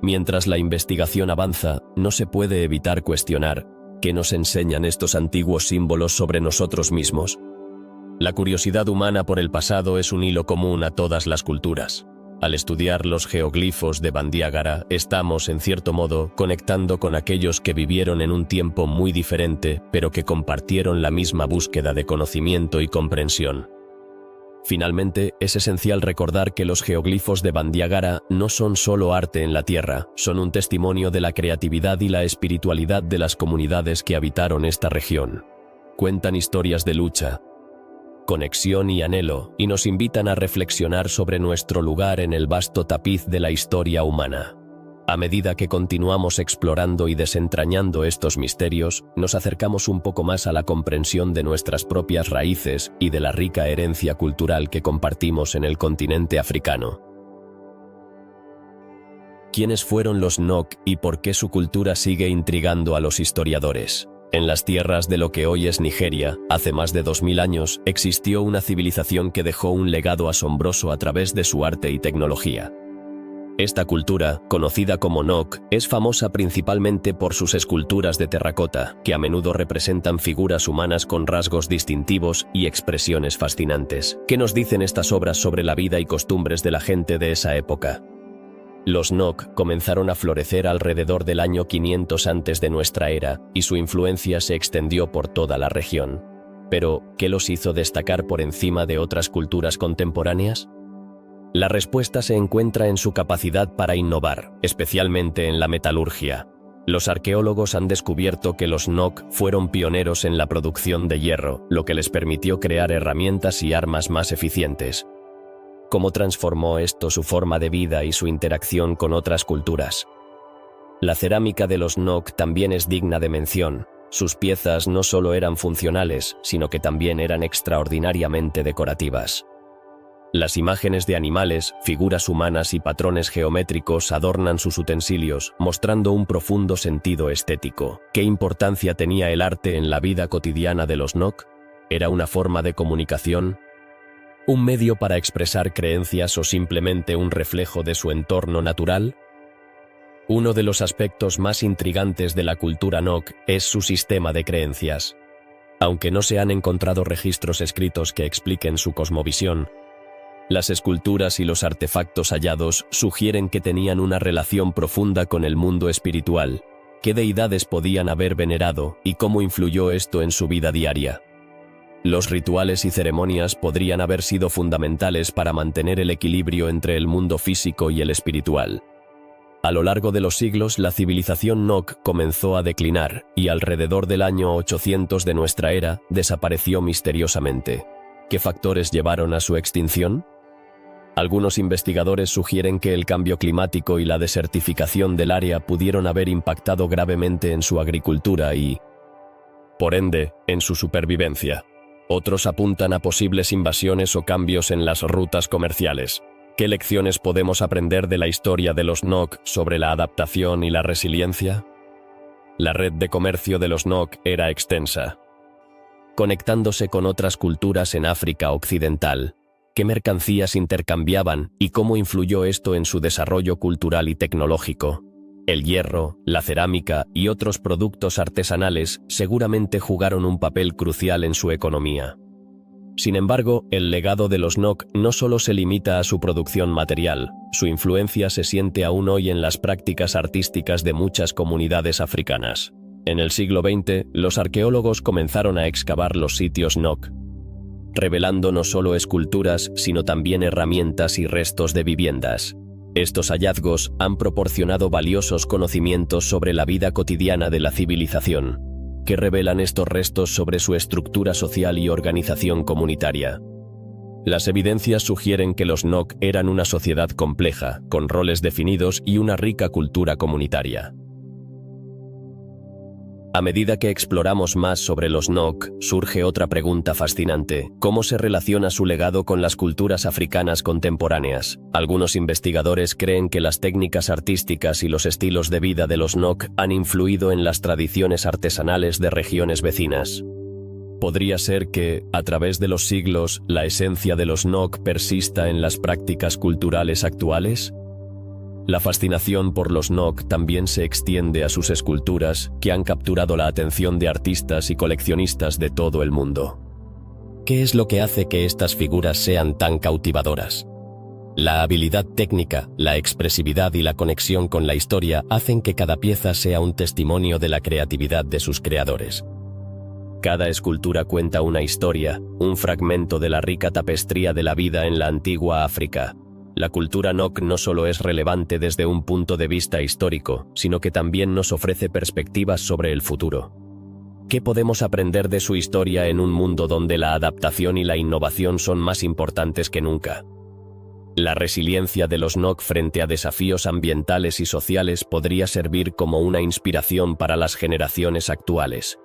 Mientras la investigación avanza, no se puede evitar cuestionar ¿qué nos enseñan estos antiguos símbolos sobre nosotros mismos? La curiosidad humana por el pasado es un hilo común a todas las culturas. Al estudiar los geoglifos de Bandiagara, estamos, en cierto modo, conectando con aquellos que vivieron en un tiempo muy diferente, pero que compartieron la misma búsqueda de conocimiento y comprensión. Finalmente, es esencial recordar que los geoglifos de Bandiagara no son solo arte en la tierra, son un testimonio de la creatividad y la espiritualidad de las comunidades que habitaron esta región. Cuentan historias de lucha, conexión y anhelo, y nos invitan a reflexionar sobre nuestro lugar en el vasto tapiz de la historia humana. A medida que continuamos explorando y desentrañando estos misterios, nos acercamos un poco más a la comprensión de nuestras propias raíces y de la rica herencia cultural que compartimos en el continente africano. ¿Quiénes fueron los Nok y por qué su cultura sigue intrigando a los historiadores? En las tierras de lo que hoy es Nigeria, hace más de 2000 años, existió una civilización que dejó un legado asombroso a través de su arte y tecnología. Esta cultura, conocida como Nok, es famosa principalmente por sus esculturas de terracota, que a menudo representan figuras humanas con rasgos distintivos y expresiones fascinantes. ¿Qué nos dicen estas obras sobre la vida y costumbres de la gente de esa época? Los Nok comenzaron a florecer alrededor del año 500 antes de nuestra era, y su influencia se extendió por toda la región. Pero, ¿qué los hizo destacar por encima de otras culturas contemporáneas? La respuesta se encuentra en su capacidad para innovar, especialmente en la metalurgia. Los arqueólogos han descubierto que los Nok fueron pioneros en la producción de hierro, lo que les permitió crear herramientas y armas más eficientes. ¿Cómo transformó esto su forma de vida y su interacción con otras culturas? La cerámica de los Nok también es digna de mención. Sus piezas no solo eran funcionales, sino que también eran extraordinariamente decorativas. Las imágenes de animales, figuras humanas y patrones geométricos adornan sus utensilios, mostrando un profundo sentido estético. ¿Qué importancia tenía el arte en la vida cotidiana de los Nok? ¿Era una forma de comunicación? ¿Un medio para expresar creencias o simplemente un reflejo de su entorno natural? Uno de los aspectos más intrigantes de la cultura Nok es su sistema de creencias. Aunque no se han encontrado registros escritos que expliquen su cosmovisión, las esculturas y los artefactos hallados sugieren que tenían una relación profunda con el mundo espiritual. ¿Qué deidades podían haber venerado y cómo influyó esto en su vida diaria? Los rituales y ceremonias podrían haber sido fundamentales para mantener el equilibrio entre el mundo físico y el espiritual. A lo largo de los siglos, la civilización Nok comenzó a declinar y alrededor del año 800 de nuestra era desapareció misteriosamente. ¿Qué factores llevaron a su extinción? Algunos investigadores sugieren que el cambio climático y la desertificación del área pudieron haber impactado gravemente en su agricultura y, por ende, en su supervivencia. Otros apuntan a posibles invasiones o cambios en las rutas comerciales. ¿Qué lecciones podemos aprender de la historia de los Nok sobre la adaptación y la resiliencia? La red de comercio de los Nok era extensa, conectándose con otras culturas en África Occidental. ¿Qué mercancías intercambiaban y cómo influyó esto en su desarrollo cultural y tecnológico? El hierro, la cerámica y otros productos artesanales seguramente jugaron un papel crucial en su economía. Sin embargo, el legado de los Nok no solo se limita a su producción material, su influencia se siente aún hoy en las prácticas artísticas de muchas comunidades africanas. En el siglo XX, los arqueólogos comenzaron a excavar los sitios Nok, revelando no solo esculturas, sino también herramientas y restos de viviendas. Estos hallazgos han proporcionado valiosos conocimientos sobre la vida cotidiana de la civilización. ¿Qué revelan estos restos sobre su estructura social y organización comunitaria? Las evidencias sugieren que los Nok eran una sociedad compleja, con roles definidos y una rica cultura comunitaria. A medida que exploramos más sobre los Nok, surge otra pregunta fascinante: ¿cómo se relaciona su legado con las culturas africanas contemporáneas? Algunos investigadores creen que las técnicas artísticas y los estilos de vida de los Nok han influido en las tradiciones artesanales de regiones vecinas. ¿Podría ser que, a través de los siglos, la esencia de los Nok persista en las prácticas culturales actuales? La fascinación por los Nok también se extiende a sus esculturas, que han capturado la atención de artistas y coleccionistas de todo el mundo. ¿Qué es lo que hace que estas figuras sean tan cautivadoras? La habilidad técnica, la expresividad y la conexión con la historia hacen que cada pieza sea un testimonio de la creatividad de sus creadores. Cada escultura cuenta una historia, un fragmento de la rica tapestría de la vida en la antigua África. La cultura Nok no solo es relevante desde un punto de vista histórico, sino que también nos ofrece perspectivas sobre el futuro. ¿Qué podemos aprender de su historia en un mundo donde la adaptación y la innovación son más importantes que nunca? La resiliencia de los Nok frente a desafíos ambientales y sociales podría servir como una inspiración para las generaciones actuales.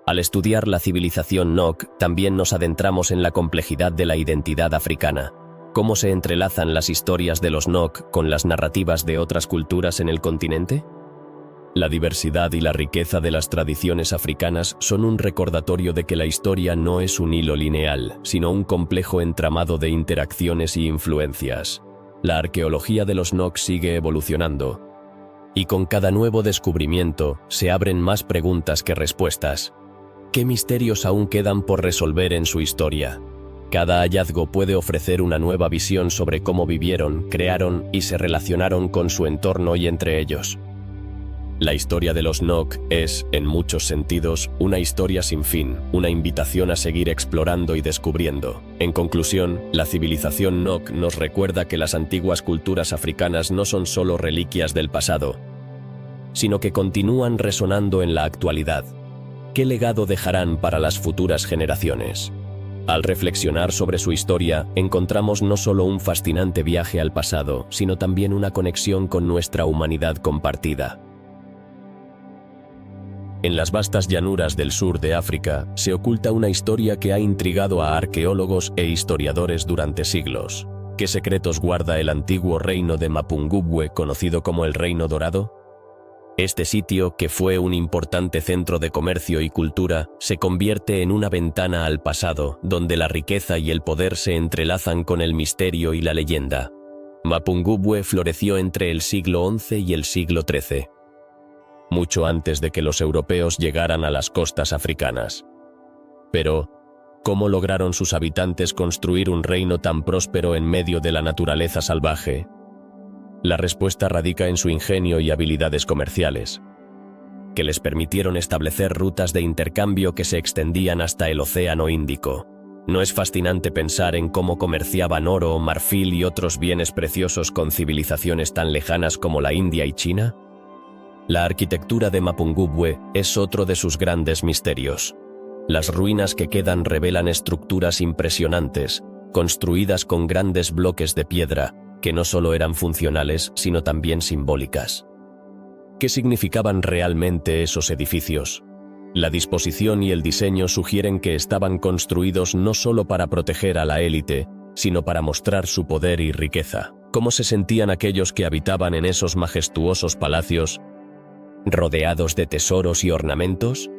Al estudiar la civilización Nok, también nos adentramos en la complejidad de la identidad africana. ¿Cómo se entrelazan las historias de los Nok con las narrativas de otras culturas en el continente? La diversidad y la riqueza de las tradiciones africanas son un recordatorio de que la historia no es un hilo lineal, sino un complejo entramado de interacciones y influencias. La arqueología de los Nok sigue evolucionando, y con cada nuevo descubrimiento se abren más preguntas que respuestas. ¿Qué misterios aún quedan por resolver en su historia? Cada hallazgo puede ofrecer una nueva visión sobre cómo vivieron, crearon y se relacionaron con su entorno y entre ellos. La historia de los Nok es, en muchos sentidos, una historia sin fin, una invitación a seguir explorando y descubriendo. En conclusión, la civilización Nok nos recuerda que las antiguas culturas africanas no son solo reliquias del pasado, sino que continúan resonando en la actualidad. ¿Qué legado dejarán para las futuras generaciones? Al reflexionar sobre su historia, encontramos no solo un fascinante viaje al pasado, sino también una conexión con nuestra humanidad compartida. En las vastas llanuras del sur de África, se oculta una historia que ha intrigado a arqueólogos e historiadores durante siglos. ¿Qué secretos guarda el antiguo reino de Mapungubwe, conocido como el Reino Dorado? Este sitio, que fue un importante centro de comercio y cultura, se convierte en una ventana al pasado, donde la riqueza y el poder se entrelazan con el misterio y la leyenda. Mapungubwe floreció entre el siglo XI y el siglo XIII, mucho antes de que los europeos llegaran a las costas africanas. Pero, ¿cómo lograron sus habitantes construir un reino tan próspero en medio de la naturaleza salvaje? La respuesta radica en su ingenio y habilidades comerciales. que les permitieron establecer rutas de intercambio que se extendían hasta el Océano Índico. ¿No es fascinante pensar en cómo comerciaban oro, marfil y otros bienes preciosos con civilizaciones tan lejanas como la India y China? La arquitectura de Mapungubwe es otro de sus grandes misterios. Las ruinas que quedan revelan estructuras impresionantes, construidas con grandes bloques de piedra, que no solo eran funcionales, sino también simbólicas. ¿Qué significaban realmente esos edificios? La disposición y el diseño sugieren que estaban construidos no solo para proteger a la élite, sino para mostrar su poder y riqueza. ¿Cómo se sentían aquellos que habitaban en esos majestuosos palacios, rodeados de tesoros y ornamentos?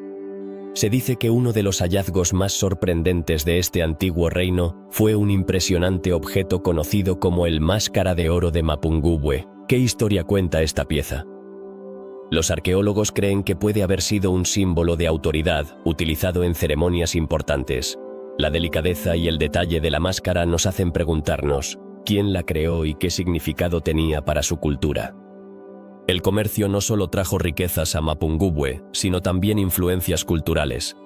Se dice que uno de los hallazgos más sorprendentes de este antiguo reino fue un impresionante objeto conocido como el Máscara de Oro de Mapungubwe. ¿Qué historia cuenta esta pieza? Los arqueólogos creen que puede haber sido un símbolo de autoridad utilizado en ceremonias importantes. La delicadeza y el detalle de la máscara nos hacen preguntarnos quién la creó y qué significado tenía para su cultura. El comercio no solo trajo riquezas a Mapungubwe, sino también influencias culturales.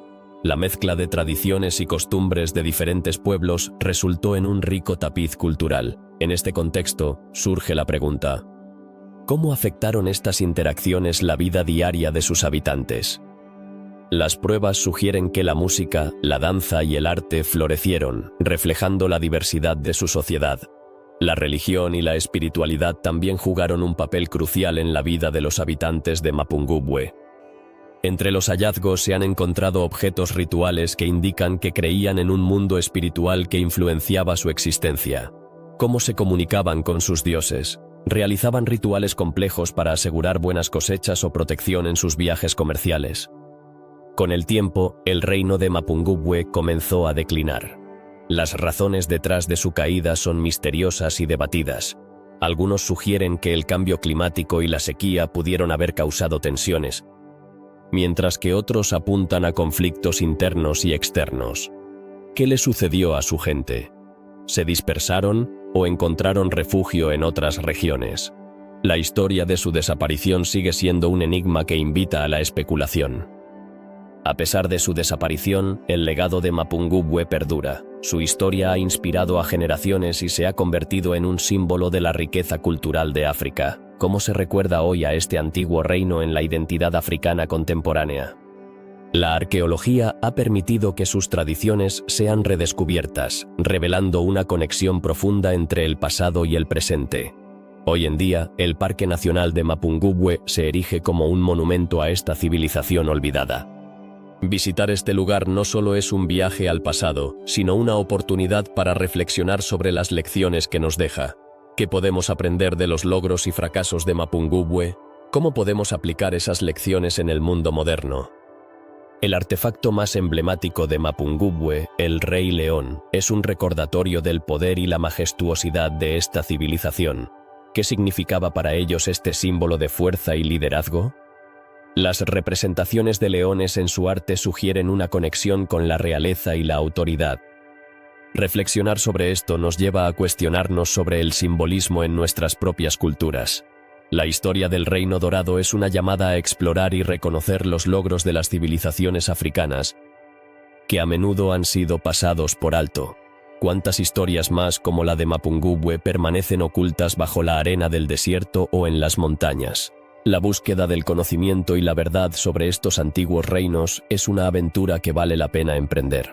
La mezcla de tradiciones y costumbres de diferentes pueblos resultó en un rico tapiz cultural. En este contexto, surge la pregunta: ¿cómo afectaron estas interacciones la vida diaria de sus habitantes? Las pruebas sugieren que la música, la danza y el arte florecieron, reflejando la diversidad de su sociedad. La religión y la espiritualidad también jugaron un papel crucial en la vida de los habitantes de Mapungubwe. Entre los hallazgos se han encontrado objetos rituales que indican que creían en un mundo espiritual que influenciaba su existencia. ¿Cómo se comunicaban con sus dioses? Realizaban rituales complejos para asegurar buenas cosechas o protección en sus viajes comerciales. Con el tiempo, el reino de Mapungubwe comenzó a declinar. Las razones detrás de su caída son misteriosas y debatidas. Algunos sugieren que el cambio climático y la sequía pudieron haber causado tensiones, mientras que otros apuntan a conflictos internos y externos. ¿Qué le sucedió a su gente? ¿Se dispersaron o encontraron refugio en otras regiones? La historia de su desaparición sigue siendo un enigma que invita a la especulación. A pesar de su desaparición, el legado de Mapungubwe perdura. Su historia ha inspirado a generaciones y se ha convertido en un símbolo de la riqueza cultural de África. ¿Cómo se recuerda hoy a este antiguo reino en la identidad africana contemporánea? La arqueología ha permitido que sus tradiciones sean redescubiertas, revelando una conexión profunda entre el pasado y el presente. Hoy en día, el Parque Nacional de Mapungubwe se erige como un monumento a esta civilización olvidada. Visitar este lugar no solo es un viaje al pasado, sino una oportunidad para reflexionar sobre las lecciones que nos deja. ¿Qué podemos aprender de los logros y fracasos de Mapungubwe? ¿Cómo podemos aplicar esas lecciones en el mundo moderno? El artefacto más emblemático de Mapungubwe, el Rey León, es un recordatorio del poder y la majestuosidad de esta civilización. ¿Qué significaba para ellos este símbolo de fuerza y liderazgo? Las representaciones de leones en su arte sugieren una conexión con la realeza y la autoridad. Reflexionar sobre esto nos lleva a cuestionarnos sobre el simbolismo en nuestras propias culturas. La historia del Reino Dorado es una llamada a explorar y reconocer los logros de las civilizaciones africanas, que a menudo han sido pasados por alto. ¿Cuántas historias más como la de Mapungubwe permanecen ocultas bajo la arena del desierto o en las montañas? La búsqueda del conocimiento y la verdad sobre estos antiguos reinos es una aventura que vale la pena emprender.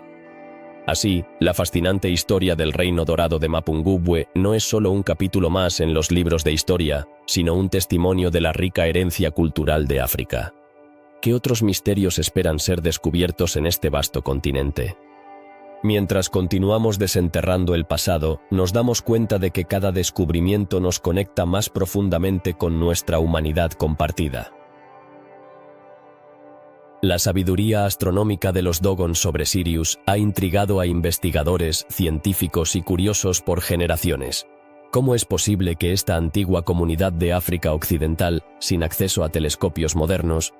Así, la fascinante historia del Reino Dorado de Mapungubwe no es solo un capítulo más en los libros de historia, sino un testimonio de la rica herencia cultural de África. ¿Qué otros misterios esperan ser descubiertos en este vasto continente? Mientras continuamos desenterrando el pasado, nos damos cuenta de que cada descubrimiento nos conecta más profundamente con nuestra humanidad compartida. La sabiduría astronómica de los Dogon sobre Sirius ha intrigado a investigadores, científicos y curiosos por generaciones. ¿Cómo es posible que esta antigua comunidad de África Occidental, sin acceso a telescopios modernos,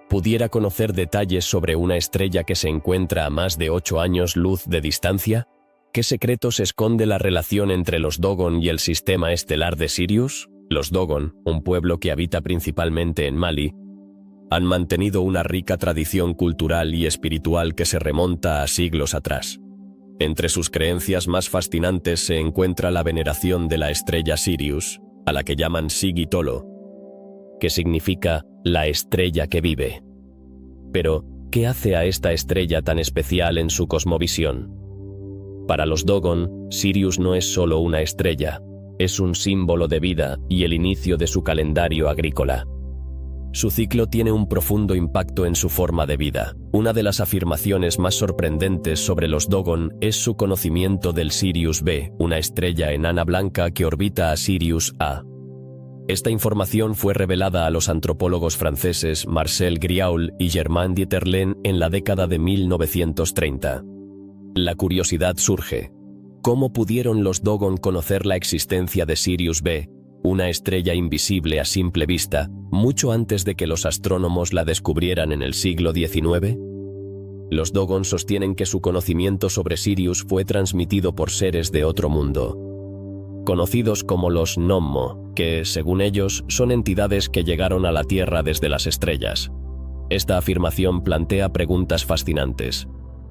pudiera conocer detalles sobre una estrella que se encuentra a más de 8 años luz de distancia? ¿Qué secretos esconde la relación entre los Dogon y el sistema estelar de Sirius? Los Dogon, un pueblo que habita principalmente en Mali, han mantenido una rica tradición cultural y espiritual que se remonta a siglos atrás. Entre sus creencias más fascinantes se encuentra la veneración de la estrella Sirius, a la que llaman Sigitolo, que significa la estrella que vive. Pero, ¿qué hace a esta estrella tan especial en su cosmovisión? Para los Dogon, Sirius no es solo una estrella, es un símbolo de vida y el inicio de su calendario agrícola. Su ciclo tiene un profundo impacto en su forma de vida. Una de las afirmaciones más sorprendentes sobre los Dogon es su conocimiento del Sirius B, una estrella enana blanca que orbita a Sirius A. Esta información fue revelada a los antropólogos franceses Marcel Griaule y Germain Dieterlen en la década de 1930. La curiosidad surge. ¿Cómo pudieron los Dogon conocer la existencia de Sirius B, una estrella invisible a simple vista, mucho antes de que los astrónomos la descubrieran en el siglo XIX? Los Dogon sostienen que su conocimiento sobre Sirius fue transmitido por seres de otro mundo, conocidos como los Nommo, que, según ellos, son entidades que llegaron a la Tierra desde las estrellas. Esta afirmación plantea preguntas fascinantes.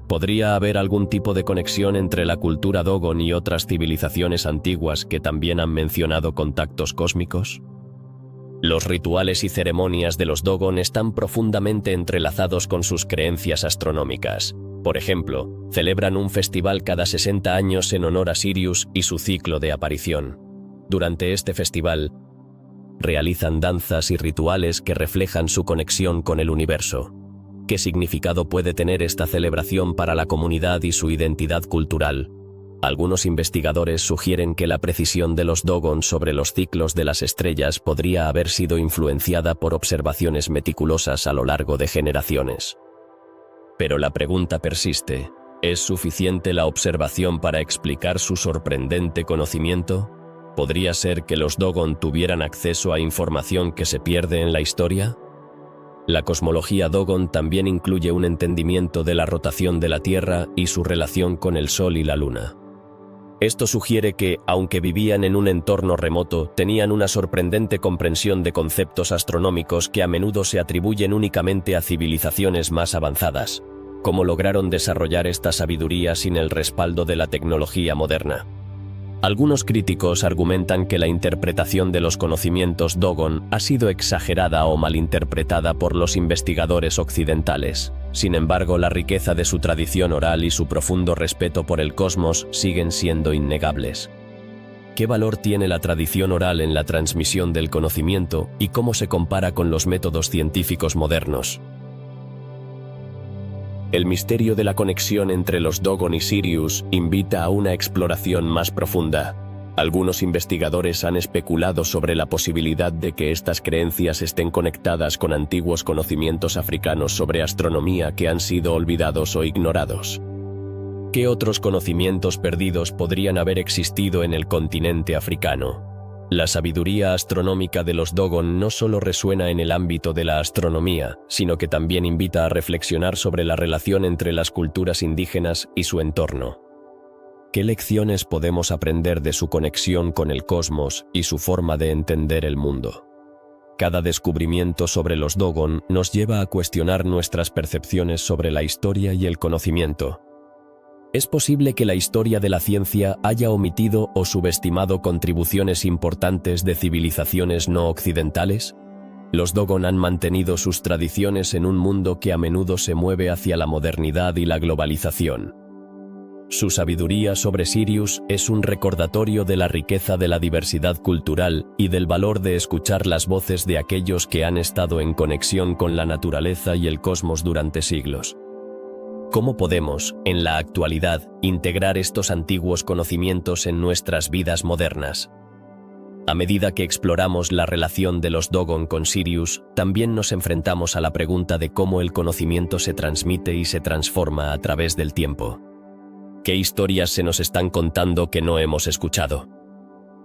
¿Podría haber algún tipo de conexión entre la cultura Dogon y otras civilizaciones antiguas que también han mencionado contactos cósmicos? Los rituales y ceremonias de los Dogon están profundamente entrelazados con sus creencias astronómicas. Por ejemplo, celebran un festival cada 60 años en honor a Sirius y su ciclo de aparición. Durante este festival, realizan danzas y rituales que reflejan su conexión con el universo. ¿Qué significado puede tener esta celebración para la comunidad y su identidad cultural? Algunos investigadores sugieren que la precisión de los Dogon sobre los ciclos de las estrellas podría haber sido influenciada por observaciones meticulosas a lo largo de generaciones. Pero la pregunta persiste: ¿es suficiente la observación para explicar su sorprendente conocimiento? ¿Podría ser que los Dogon tuvieran acceso a información que se pierde en la historia? La cosmología Dogon también incluye un entendimiento de la rotación de la Tierra y su relación con el Sol y la Luna. Esto sugiere que, aunque vivían en un entorno remoto, tenían una sorprendente comprensión de conceptos astronómicos que a menudo se atribuyen únicamente a civilizaciones más avanzadas. ¿Cómo lograron desarrollar esta sabiduría sin el respaldo de la tecnología moderna? Algunos críticos argumentan que la interpretación de los conocimientos Dogon ha sido exagerada o malinterpretada por los investigadores occidentales. Sin embargo, la riqueza de su tradición oral y su profundo respeto por el cosmos siguen siendo innegables. ¿Qué valor tiene la tradición oral en la transmisión del conocimiento y cómo se compara con los métodos científicos modernos? El misterio de la conexión entre los Dogon y Sirius invita a una exploración más profunda. Algunos investigadores han especulado sobre la posibilidad de que estas creencias estén conectadas con antiguos conocimientos africanos sobre astronomía que han sido olvidados o ignorados. ¿Qué otros conocimientos perdidos podrían haber existido en el continente africano? La sabiduría astronómica de los Dogon no solo resuena en el ámbito de la astronomía, sino que también invita a reflexionar sobre la relación entre las culturas indígenas y su entorno. ¿Qué lecciones podemos aprender de su conexión con el cosmos y su forma de entender el mundo? Cada descubrimiento sobre los Dogon nos lleva a cuestionar nuestras percepciones sobre la historia y el conocimiento. ¿Es posible que la historia de la ciencia haya omitido o subestimado contribuciones importantes de civilizaciones no occidentales? Los Dogon han mantenido sus tradiciones en un mundo que a menudo se mueve hacia la modernidad y la globalización. Su sabiduría sobre Sirius es un recordatorio de la riqueza de la diversidad cultural y del valor de escuchar las voces de aquellos que han estado en conexión con la naturaleza y el cosmos durante siglos. ¿Cómo podemos, en la actualidad, integrar estos antiguos conocimientos en nuestras vidas modernas? A medida que exploramos la relación de los Dogon con Sirius, también nos enfrentamos a la pregunta de cómo el conocimiento se transmite y se transforma a través del tiempo. ¿Qué historias se nos están contando que no hemos escuchado?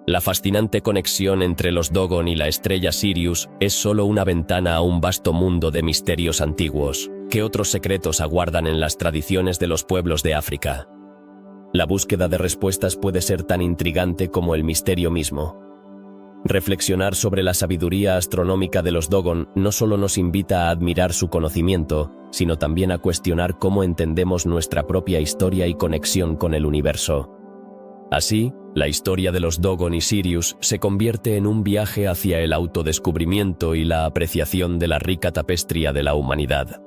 La fascinante conexión entre los Dogon y la estrella Sirius es solo una ventana a un vasto mundo de misterios antiguos. ¿Qué otros secretos aguardan en las tradiciones de los pueblos de África? La búsqueda de respuestas puede ser tan intrigante como el misterio mismo. Reflexionar sobre la sabiduría astronómica de los Dogon no solo nos invita a admirar su conocimiento, sino también a cuestionar cómo entendemos nuestra propia historia y conexión con el universo. Así, la historia de los Dogon y Sirius se convierte en un viaje hacia el autodescubrimiento y la apreciación de la rica tapestría de la humanidad.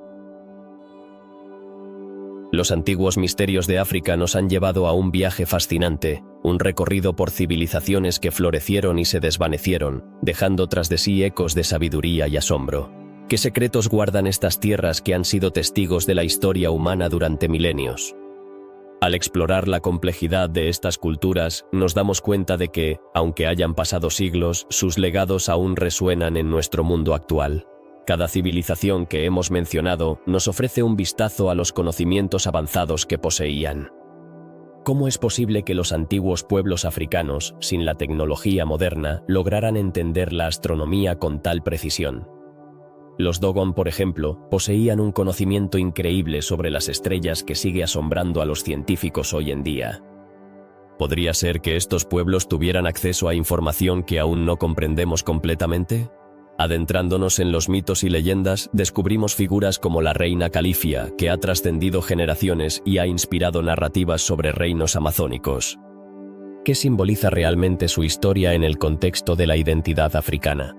Los antiguos misterios de África nos han llevado a un viaje fascinante, un recorrido por civilizaciones que florecieron y se desvanecieron, dejando tras de sí ecos de sabiduría y asombro. ¿Qué secretos guardan estas tierras que han sido testigos de la historia humana durante milenios? Al explorar la complejidad de estas culturas, nos damos cuenta de que, aunque hayan pasado siglos, sus legados aún resuenan en nuestro mundo actual. Cada civilización que hemos mencionado nos ofrece un vistazo a los conocimientos avanzados que poseían. ¿Cómo es posible que los antiguos pueblos africanos, sin la tecnología moderna, lograran entender la astronomía con tal precisión? Los Dogon, por ejemplo, poseían un conocimiento increíble sobre las estrellas que sigue asombrando a los científicos hoy en día. ¿Podría ser que estos pueblos tuvieran acceso a información que aún no comprendemos completamente? Adentrándonos en los mitos y leyendas, descubrimos figuras como la reina Califia, que ha trascendido generaciones y ha inspirado narrativas sobre reinos amazónicos. ¿Qué simboliza realmente su historia en el contexto de la identidad africana?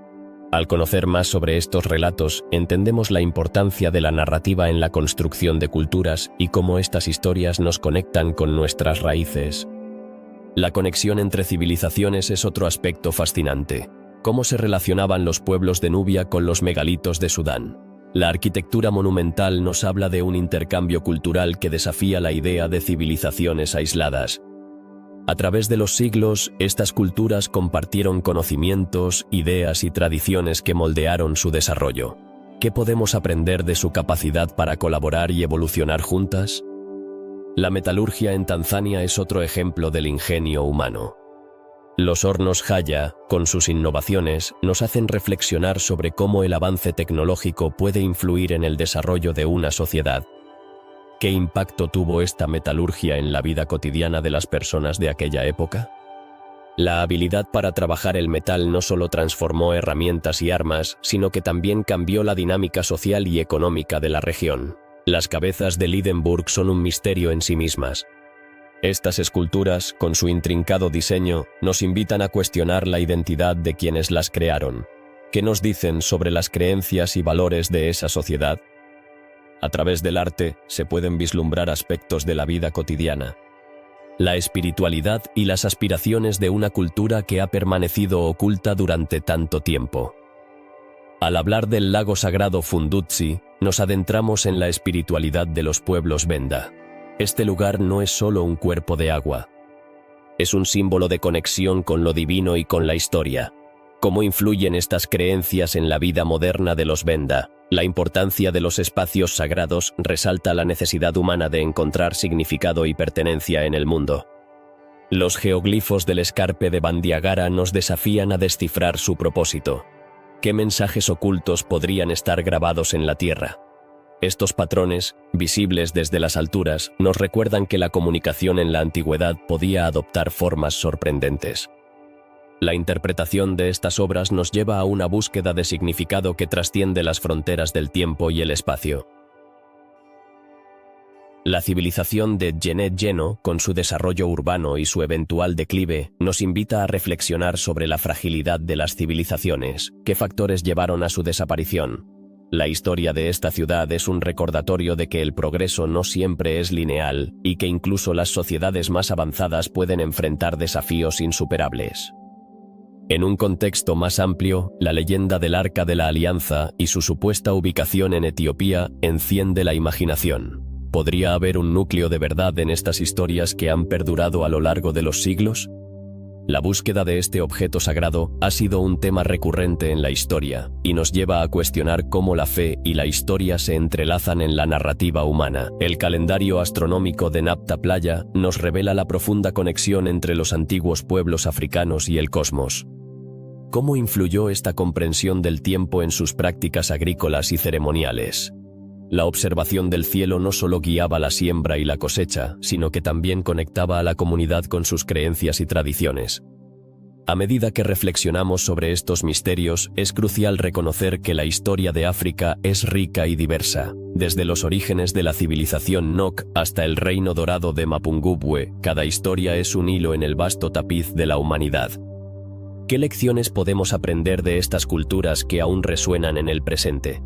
Al conocer más sobre estos relatos, entendemos la importancia de la narrativa en la construcción de culturas y cómo estas historias nos conectan con nuestras raíces. La conexión entre civilizaciones es otro aspecto fascinante. ¿Cómo se relacionaban los pueblos de Nubia con los megalitos de Sudán? La arquitectura monumental nos habla de un intercambio cultural que desafía la idea de civilizaciones aisladas. A través de los siglos, estas culturas compartieron conocimientos, ideas y tradiciones que moldearon su desarrollo. ¿Qué podemos aprender de su capacidad para colaborar y evolucionar juntas? La metalurgia en Tanzania es otro ejemplo del ingenio humano. Los hornos Haya, con sus innovaciones, nos hacen reflexionar sobre cómo el avance tecnológico puede influir en el desarrollo de una sociedad. ¿Qué impacto tuvo esta metalurgia en la vida cotidiana de las personas de aquella época? La habilidad para trabajar el metal no solo transformó herramientas y armas, sino que también cambió la dinámica social y económica de la región. Las cabezas de Lidenburg son un misterio en sí mismas. Estas esculturas, con su intrincado diseño, nos invitan a cuestionar la identidad de quienes las crearon. ¿Qué nos dicen sobre las creencias y valores de esa sociedad? A través del arte se pueden vislumbrar aspectos de la vida cotidiana. La espiritualidad y las aspiraciones de una cultura que ha permanecido oculta durante tanto tiempo. Al hablar del lago sagrado Fundutsi, nos adentramos en la espiritualidad de los pueblos Benda. Este lugar no es solo un cuerpo de agua. Es un símbolo de conexión con lo divino y con la historia. ¿Cómo influyen estas creencias en la vida moderna de los Benda? La importancia de los espacios sagrados resalta la necesidad humana de encontrar significado y pertenencia en el mundo. Los geoglifos del escarpe de Bandiagara nos desafían a descifrar su propósito. ¿Qué mensajes ocultos podrían estar grabados en la tierra? Estos patrones, visibles desde las alturas, nos recuerdan que la comunicación en la antigüedad podía adoptar formas sorprendentes. La interpretación de estas obras nos lleva a una búsqueda de significado que trasciende las fronteras del tiempo y el espacio. La civilización de Genet Geno, con su desarrollo urbano y su eventual declive, nos invita a reflexionar sobre la fragilidad de las civilizaciones. ¿Qué factores llevaron a su desaparición? La historia de esta ciudad es un recordatorio de que el progreso no siempre es lineal y que incluso las sociedades más avanzadas pueden enfrentar desafíos insuperables. En un contexto más amplio, la leyenda del Arca de la Alianza y su supuesta ubicación en Etiopía enciende la imaginación. ¿Podría haber un núcleo de verdad en estas historias que han perdurado a lo largo de los siglos? La búsqueda de este objeto sagrado ha sido un tema recurrente en la historia y nos lleva a cuestionar cómo la fe y la historia se entrelazan en la narrativa humana. El calendario astronómico de Napta Playa nos revela la profunda conexión entre los antiguos pueblos africanos y el cosmos. ¿Cómo influyó esta comprensión del tiempo en sus prácticas agrícolas y ceremoniales? La observación del cielo no solo guiaba la siembra y la cosecha, sino que también conectaba a la comunidad con sus creencias y tradiciones. A medida que reflexionamos sobre estos misterios, es crucial reconocer que la historia de África es rica y diversa. Desde los orígenes de la civilización Nok hasta el reino dorado de Mapungubwe, cada historia es un hilo en el vasto tapiz de la humanidad. ¿Qué lecciones podemos aprender de estas culturas que aún resuenan en el presente?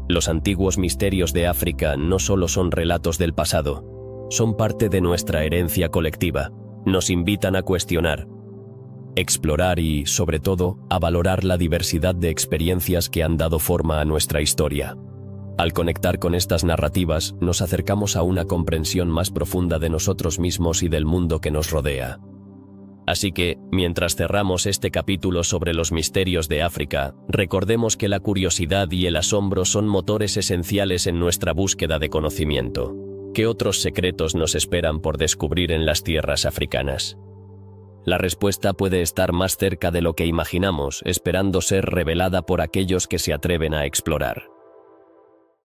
Los antiguos misterios de África no solo son relatos del pasado, son parte de nuestra herencia colectiva. Nos invitan a cuestionar, explorar y, sobre todo, a valorar la diversidad de experiencias que han dado forma a nuestra historia. Al conectar con estas narrativas, nos acercamos a una comprensión más profunda de nosotros mismos y del mundo que nos rodea. Así que, mientras cerramos este capítulo sobre los misterios de África, recordemos que la curiosidad y el asombro son motores esenciales en nuestra búsqueda de conocimiento. ¿Qué otros secretos nos esperan por descubrir en las tierras africanas? La respuesta puede estar más cerca de lo que imaginamos, esperando ser revelada por aquellos que se atreven a explorar.